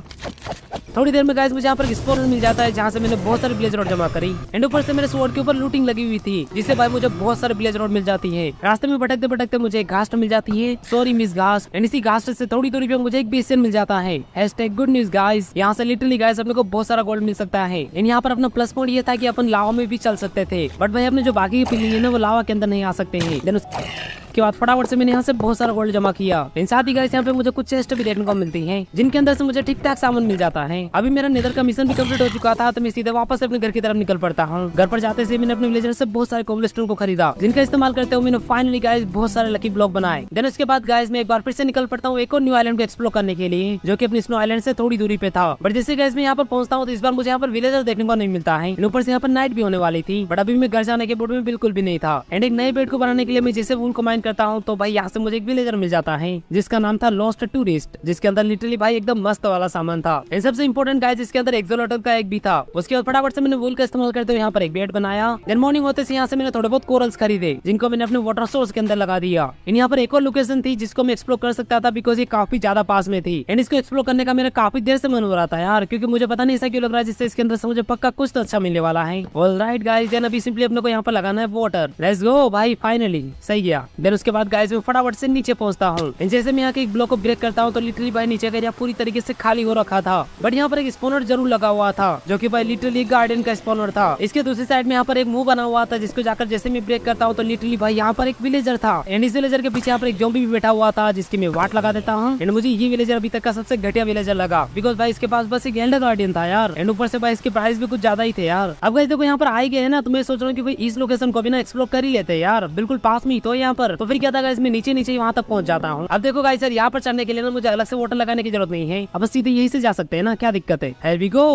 थोड़ी देर में गाइस मुझे यहाँ पर एक्सप्लोरर मिल जाता है, जहाँ से मैंने बहुत सारे विलेज रोड जमा करी। एंड ऊपर से मेरे स्वॉर्ड के ऊपर लूटिंग लगी हुई थी, जिससे भाई मुझे बहुत सारे विलेज रोड मिल जाती है। रास्ते में भटकते भटकते मुझे एक घास मिल जाती है, सॉरी मिस घास। एंड इसी घास से थोड़ी दूरी पे मुझे एक बेसन मिल जाता है। Hashtag good news guys. यहाँ से लिटरली गाइस अपने को बहुत सारा गोल्ड मिल सकता है। एंड यहाँ पर अपना प्लस पॉइंट ये था कि अपन लावा में भी चल सकते थे, बट भाई अपने जो बाकी की पिल्ली है ना वो लावा के अंदर नहीं आ सकते हैं। देन उसके बाद फटाफट से मैंने यहाँ से बहुत सारा गोल्ड जमा किया। साथ ही गाइस यहाँ पे मुझे कुछ चेस्ट भी देखने को मिलती हैं, जिनके अंदर से मुझे ठीक ठाक सामान मिल जाता है। अभी मेरा नेदर का मिशन भी कंप्लीट हो चुका था, तो मैं सीधे वापस अपने घर की तरफ निकल पड़ता हूँ। घर पर जाते से मैंने अपने विलेजर से बहुत सारे कोबलस्टोन को खरीदा, जिनका इस्तेमाल करते हुए मैंने फाइनली गाइस बहुत सारे लकी ब्लॉक बनाए। देन उसके बाद गाइस मैं एक बार फिर से निकल पड़ता हूँ एक और न्यू आइलैंड को एक्सप्लोर करने के लिए, जो कि अपनी स्नो आइलैंड से थोड़ी दूरी पे था। बट जैसे गाइस मैं यहाँ पर पहुंचता हूँ तो इस बार मुझे यहाँ पर विलेजर देखने को नहीं मिलता है। ऊपर से यहाँ पर नाइट भी होने वाली थी, बट अभी मैं घर जाने के बोर्ड में बिल्कुल भी नहीं था। एंड एक नए बेड को बनाने के लिए मैं जैसे वूल को माइन करता हूँ तो भाई यहाँ से मुझे एक विलेजर मिल जाता है, जिसका नाम था लॉस्ट टूरिस्ट, जिसके अंदर लिटरली भाई एकदम मस्त वाला सामान था। एंड सबसे इंपॉर्टेंट गाइस इसके अंदर एक्सोलेटर का एक भी था। उसके बाद फटाफट से मैंने वूल का इस्तेमाल करते हुए यहाँ पर एक बेड बनाया। देन मॉर्निंग होते से यहाँ से मैंने थोड़े बहुत कोरल्स खरीदे, जिनको मैंने अपने वाटर सोर्स के अंदर लगा दिया। यहाँ पर एक और लोकेशन थी जिसको मैं एक्सप्लोर कर सकता था, बिकॉज ये काफी ज्यादा पास में थी। एंड इसको एक्सप्लोर करने का मेरा काफी देर से मन हो रहा था यार, क्योंकि मुझे पता नहीं ऐसा क्यों लग रहा है जिससे इसके अंदर से मुझे पक्का कुछ तो अच्छा मिलने वाला है। ऑलराइट गाइस, देन अभी सिंपली अपने को यहाँ पर लगाना है वाटर। लेट्स गो भाई, फाइनली सही गया। देन उसके बाद गाइस मैं फटाफट से नीचे पहुंचता हूँ। जैसे मैं यहाँ के एक ब्लॉक को ब्रेक करता हूँ तो लिटरली भाई नीचे का एरिया पूरी तरीके से खाली हो रखा था, बट यहाँ पर एक स्पॉनर जरूर लगा हुआ था जो कि भाई लिटरली गार्डन का स्पॉनर था। इसके दूसरी साइड में यहाँ पर एक मुंह बना हुआ था जिसको जाकर जैसे मैं ब्रेक करता हूँ तो लिटरली भाई यहाँ पर एक विलेजर था एंड इस विलेजर के पीछे यहाँ पर एक ज़ॉम्बी भी बैठा हुआ था जिसकी मैं वाट लगा देता हूँ। एंड मुझे ये विलेजर अभी तक का सबसे घटिया विलेजर लगा बिकॉज भाई इसके पास बस एक एल्डर गार्डियन था यार एंड ऊपर से भाई इसके प्राइस भी कुछ ज्यादा ही थे यार। अब गाइस देखो यहाँ पर आए गए ना तो मैं सोच रहा हूँ कि भाई इस लोकेशन को भी ना एक्सप्लोर कर ही लेते हैं यार, बिल्कुल पास में ही तो यहाँ पर। तो फिर क्या था गाइस मैं नीचे नीचे वहाँ तक पहुंच जाता हूँ। अब देखो गाइस यार यहाँ पर चढ़ने के लिए ना मुझे अलग से वाटर लगाने की जरूरत नहीं है, अब सीधे यही से जा सकते हैं ना, क्या दिक्कत है। Here we go।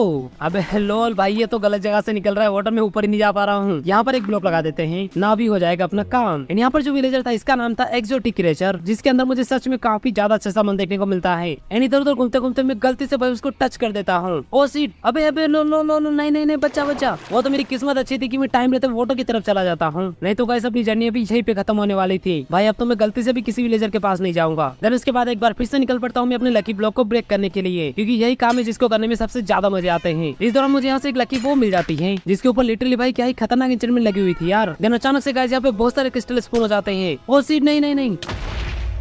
अबे लोल भाई ये तो गलत जगह से निकल रहा है, वाटर में ऊपर ही नहीं जा पा रहा हूँ। यहाँ पर एक ब्लॉक लगा देते हैं ना भी हो जाएगा अपना काम। यहाँ पर जो विलेजर था इसका नाम था एक्सोटिक क्रिएचर जिसके अंदर मुझे सच में काफी ज्यादा अच्छा सामान देखने को मिलता है। एंड इधर उधर घूमते घूमते मैं गलती से भाई उसको टच कर देता हूँ। ओ सीट अबे अबे लो लो लो नहीं नहीं नहीं बच्चा बच्चा, वो तो मेरी किस्मत अच्छी थी कि मैं टाइम रहते वाटर की तरफ चला जाता हूँ, नहीं तो गाइस अपनी जर्नी अभी यहीं पे खत्म होने वाली थी भाई। अब तो मैं गलती से भी किसी विलेजर के पास नहीं जाऊंगा। देन उसके बाद एक बार फिर से निकल पड़ता हूँ मैं अपने लकी ब्लॉक को ब्रेक करने के लिए क्योंकि यही काम है जिसको करने में सबसे ज्यादा मजे आते हैं। इस दौरान मुझे यहाँ से एक लकी बॉम्ब मिल जाती है जिसके ऊपर लिटरली भाई क्या ही खतरनाक इंचमेंट लगी हुई थी यार। देन अचानक से गाइस यहाँ पे बहुत सारे क्रिस्टल स्पून हो जाते हैं। ओ सीट नहीं नहीं नहीं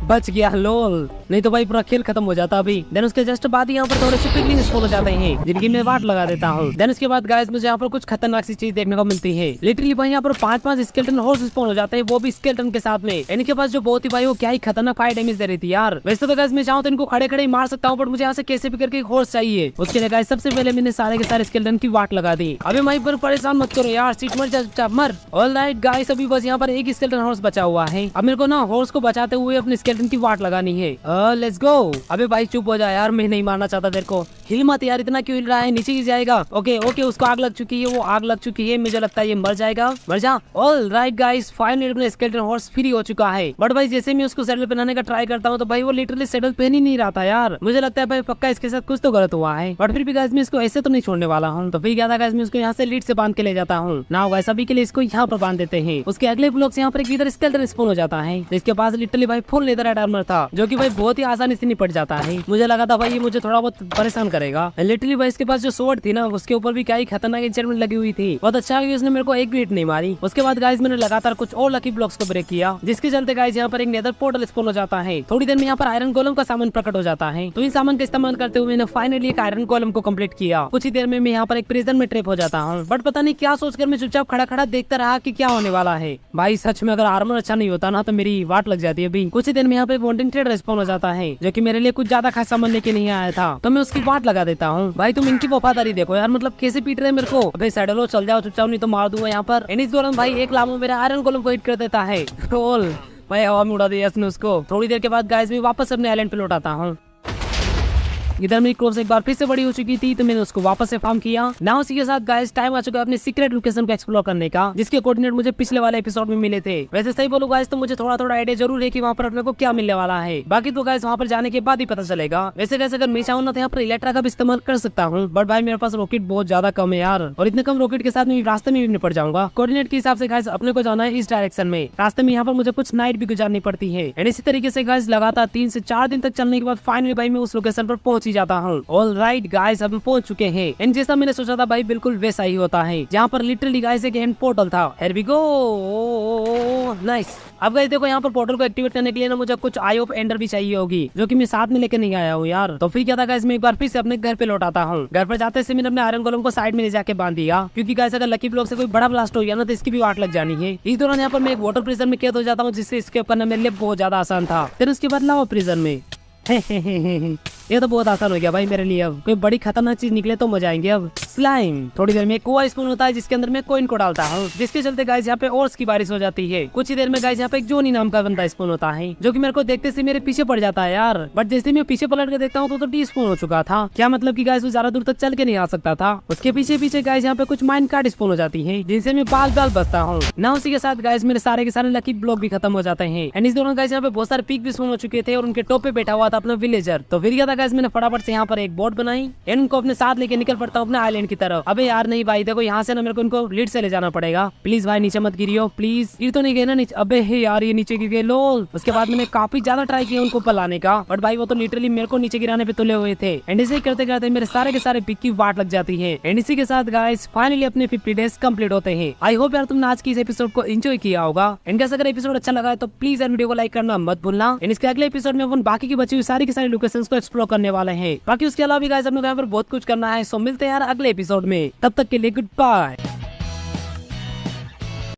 बच गया लोल, नहीं तो भाई पूरा खेल खत्म हो जाता अभी। देन उसके जस्ट बाद यहाँ पर थोड़े से पिगलिंग स्पॉन हो जाते हैं जिनकी मैं वाट लगा देता हूँ। देन उसके बाद गाइस मुझे यहाँ पर कुछ खतरनाक सी चीज देखने को मिलती है। लिटरली भाई यहाँ पर 5-5 स्केलेटन हॉर्स स्पॉन हो जाते हैं, वो भी स्केलेटन के साथ में। इनके पास जो बहुत ही भाई वो क्या ही खतरनाक फायर डैमेज दे रही थी यार। वैसे तो गाइस मैं चाहूँ तो इनको खड़े खड़े ही मार सकता हूँ, बट मुझे यहाँ से कैसे भी करके हॉर्स चाहिए। उसके लिए गाइस सबसे पहले मैंने सारे के सारे स्केलेटन की वाट लगा दी। अभी मैं पर परेशान मत करो यार, सीट मर जा मर। ऑलराइट गाइस अभी बस यहाँ पर एक स्केलेटन हॉर्स बचा हुआ है। अब मेरे को ना हॉर्स को बचाते हुए अपने स्केलेटन की वाट लगानी है। Let's go. अबे भाई चुप हो जा यार, मैं नहीं मारना चाहता तेरे को, हिल मत यार, इतना क्यों हिल रहा है, नीचे गिर जाएगा। ओके ओके उसको आग लग चुकी है, वो आग लग चुकी है, मुझे लगता है ये मर जाएगा, मर जा। ऑलराइट गाइस फाइनली अपना स्केलेटन हॉर्स फ्री हो चुका है। बट भाई जैसे मैं उसको सैडल पहनाने का ट्राई करता हूँ तो भाई वो लिटरली सैडल पहन ही नहीं रहा था यार। मुझे लगता है भाई पक्का इसके साथ कुछ तो गलत हुआ है, बट फिर भी गाइस मैं इसको ऐसे तो नहीं छोड़ने वाला हूँ। तो फिर क्या था गाइस मैं इसको यहाँ से लीड से बांध के ले जाता हूँ ना। गाइस अभी के लिए इसको यहाँ पर बांध देते हैं। उसके अगले ब्लॉक से यहाँ पर एक इधर स्केलेटन स्पॉन हो जाता है जिसके पास लिटरली भाई फुल लेदर आर्मर था जो कि भाई बहुत ही आसानी से निपट जाता है। मुझे लगा था भाई ये मुझे थोड़ा बहुत परेशान करेगा। लिटरली भाई इसके पास जो स्वॉर्ड थी ना उसके ऊपर भी क्या ही खतरनाक इंचमेंट लगी हुई थी। बहुत अच्छा है कि उसने मेरे को एक भी हिट नहीं मारी। उसके बाद गाइस मैंने लगातार कुछ और लकी ब्लॉक्स को ब्रेक किया जिसके चलते गाइस यहाँ पर एक नेदर पोर्टल स्पॉन हो जाता है। थोड़ी देर में यहाँ पर आयरन गोलम का सामान प्रकट हो जाता है। तो इन सामान का इस्तेमाल करते हुए मैंने फाइनली एक आयरन गोलम को कंप्लीट किया। कुछ ही देर में मैं यहाँ पर एक प्रिजन में ट्रैप हो जाता हूँ, बट पता नहीं क्या सोचकर मैं चुपचाप खड़ा खड़ा देखता रहा कि क्या होने वाला है। भाई सच में अगर आर्मर अच्छा नहीं होता ना तो मेरी वाट लग जाती है। अभी कुछ ही देर में यहाँ पे वांटिंग ट्रेडर स्पॉन हो जाता है जो कि मेरे लिए कुछ ज्यादा खास सामान लेके नहीं आया था, तो मैं उसकी वाट लगा देता हूँ। भाई तुम इनकी वफादारी देखो यार, मतलब कैसे पीट रहे हैं मेरे को। अबे सैडलो चल जाओ चुपचाप, नहीं तो मार दूंगा यहाँ पर। इस दौरान भाई एक लामो मेरा आयरन गोलम को हिट कर देता है। रोल भाई हवा में उड़ा दिया इसने उसको। थोड़ी देर के बाद गाइस मैं वापस अपने आइलैंड पे लौटाता हूँ। इधर मेरी क्रॉप्स एक बार फिर से बड़ी हो चुकी थी तो मैंने उसको वापस से फार्म किया। ना उसी के साथ गाइस टाइम आ चुका है अपने सीक्रेट लोकेशन को एक्सप्लोर करने का जिसके कोऑर्डिनेट मुझे पिछले वाले एपिसोड में मिले थे। वैसे सही बोलूं गाइस तो मुझे थोड़ा थोड़ा आइडिया जरूर है कि वहाँ पर अपने को क्या मिलने वाला है, बाकी तो गाइस वहाँ पर जाने के बाद ही पता चलेगा। वैसे गाइस अगर मैं चाहूँ ना तो यहाँ पर इलेक्ट्रा का भी इस्तेमाल कर सकता हूँ, बट भाई मेरे पास रॉकेट बहुत ज्यादा कम है यार, और इतने कम रॉकेट के साथ मैं रास्ते में भी निपट जाऊंगा। कोऑर्डिनेट के हिसाब से गाइस अपने को जाना है इस डायरेक्शन में। रास्ते में यहाँ पर मुझे कुछ नाइट भी गुजारनी पड़ती है। इसी तरीके से गाइस लगातार 3 से 4 दिन तक चलने के बाद फाइनली भाई मैं उस लोकेशन पर पहुंच ही जाता हूँ। ऑलराइट गाइस अब पहुंच चुके हैं। एंड जैसा मैंने सोचा था भाई बिल्कुल वैसा ही होता है, जहाँ पर लिटरली गाइस एक एंड पोर्टल था। Here we go nice. अब गाइस देखो यहाँ पर पोर्टल को एक्टिवेट करने के लिए ना मुझे कुछ आई ऑफ एंडर भी चाहिए होगी जो कि मैं साथ में लेकर नहीं आया हूँ यार। तो फिर क्या था गाइस मैं एक बार फिर से अपने घर पे लौट आता हूँ। घर पर जाते से मैंने अपने आयरन गोलम को साइड में ले जाके बांध दिया क्योंकि गाइस अगर लकी ब्लॉक से कोई बड़ा ब्लास्ट हो गया ना तो इसकी भी वाट लग जानी है। इस दौरान यहाँ पर मैं एक वाटर प्रिजन में कैद हो जाता हूँ जिससे इसके करना मेरे लिए बहुत ज्यादा आसान था। फिर उसके बाद लावा प्रिजन में ये तो बहुत आसान हो गया भाई मेरे लिए। अब कोई बड़ी खतरनाक चीज निकले तो मजा आएंगे। अब स्लाइम। थोड़ी देर में एक कोआ स्पून होता है जिसके अंदर मैं कोइन को डालता हूँ, जिसके चलते गाइस यहाँ पे ओर्स की बारिश हो जाती है। कुछ ही देर में गाइस यहाँ पे एक जोनी नाम का बंदा स्पून होता है जो कि मेरे को देखते से मेरे पीछे पड़ जाता है यार। बट जैसे मैं पीछे पलट के देखता हूँ तो डी स्पून हो चुका था। क्या मतलब की गाइस वो ज्यादा दूर तक चल के नहीं आ सकता था। उसके पीछे पीछे गाइस यहाँ पे कुछ माइन कार्ड स्पून हो जाती है जिनसे मैं बाल बाल बचता हूँ ना। उसी के साथ गाइस मेरे सारे के सारे लकी ब्लॉक भी खत्म हो जाते हैं। एंड इस दौरान गाइस यहाँ पे बहुत सारे पीक भी स्पून हो चुके थे और उनके टॉप पे बैठा हुआ था अपना विलेजर। तो फिर क्या था गाइस मैंने फटाफट से यहाँ पर एक बोट बनाई एंड उनको अपने साथ लेके निकल पड़ता हूँ अपने आइलैंड की तरफ। अबे यार नहीं भाई, देखो यहाँ से ना मेरे को इनको लीड से ले जाना पड़ेगा। प्लीज भाई नीचे मत गिरियो प्लीज। गिर तो नहीं गए ना नीचे? अबे हे यार ये नीचे गिर गए लोल। उसके बाद मैंने काफी ज्यादा ट्राई किया उनको ऊपर लाने का, बट भाई वो तो लिटरली मेरे को नीचे गिराने पे तुले हुए थे। एंड इसे करते करते मेरे सारे के सारे पिक की वाट लग जाती है। एंड इसी के साथ गाइस फाइनली अपने 50 डेज कंप्लीट होते हैं। आई होप यार तुमने आज की इस एपिसोड को एंजॉय किया होगा। एंड कैसे अगर एपिसोड अच्छा लगा है तो प्लीज यार वीडियो को लाइक करना मत भूलना। एंड इसके अगले एपिसोड में अपन बाकी की बची हुई सारी की सारी लोकेशंस को एक्सप्लोर करने वाले हैं। बाकी उसके अलावा भी गाइस हम लोग यहाँ पर बहुत कुछ करना है। सो मिलते हैं यार अगले एपिसोड में, तब तक के लिए गुड बाय।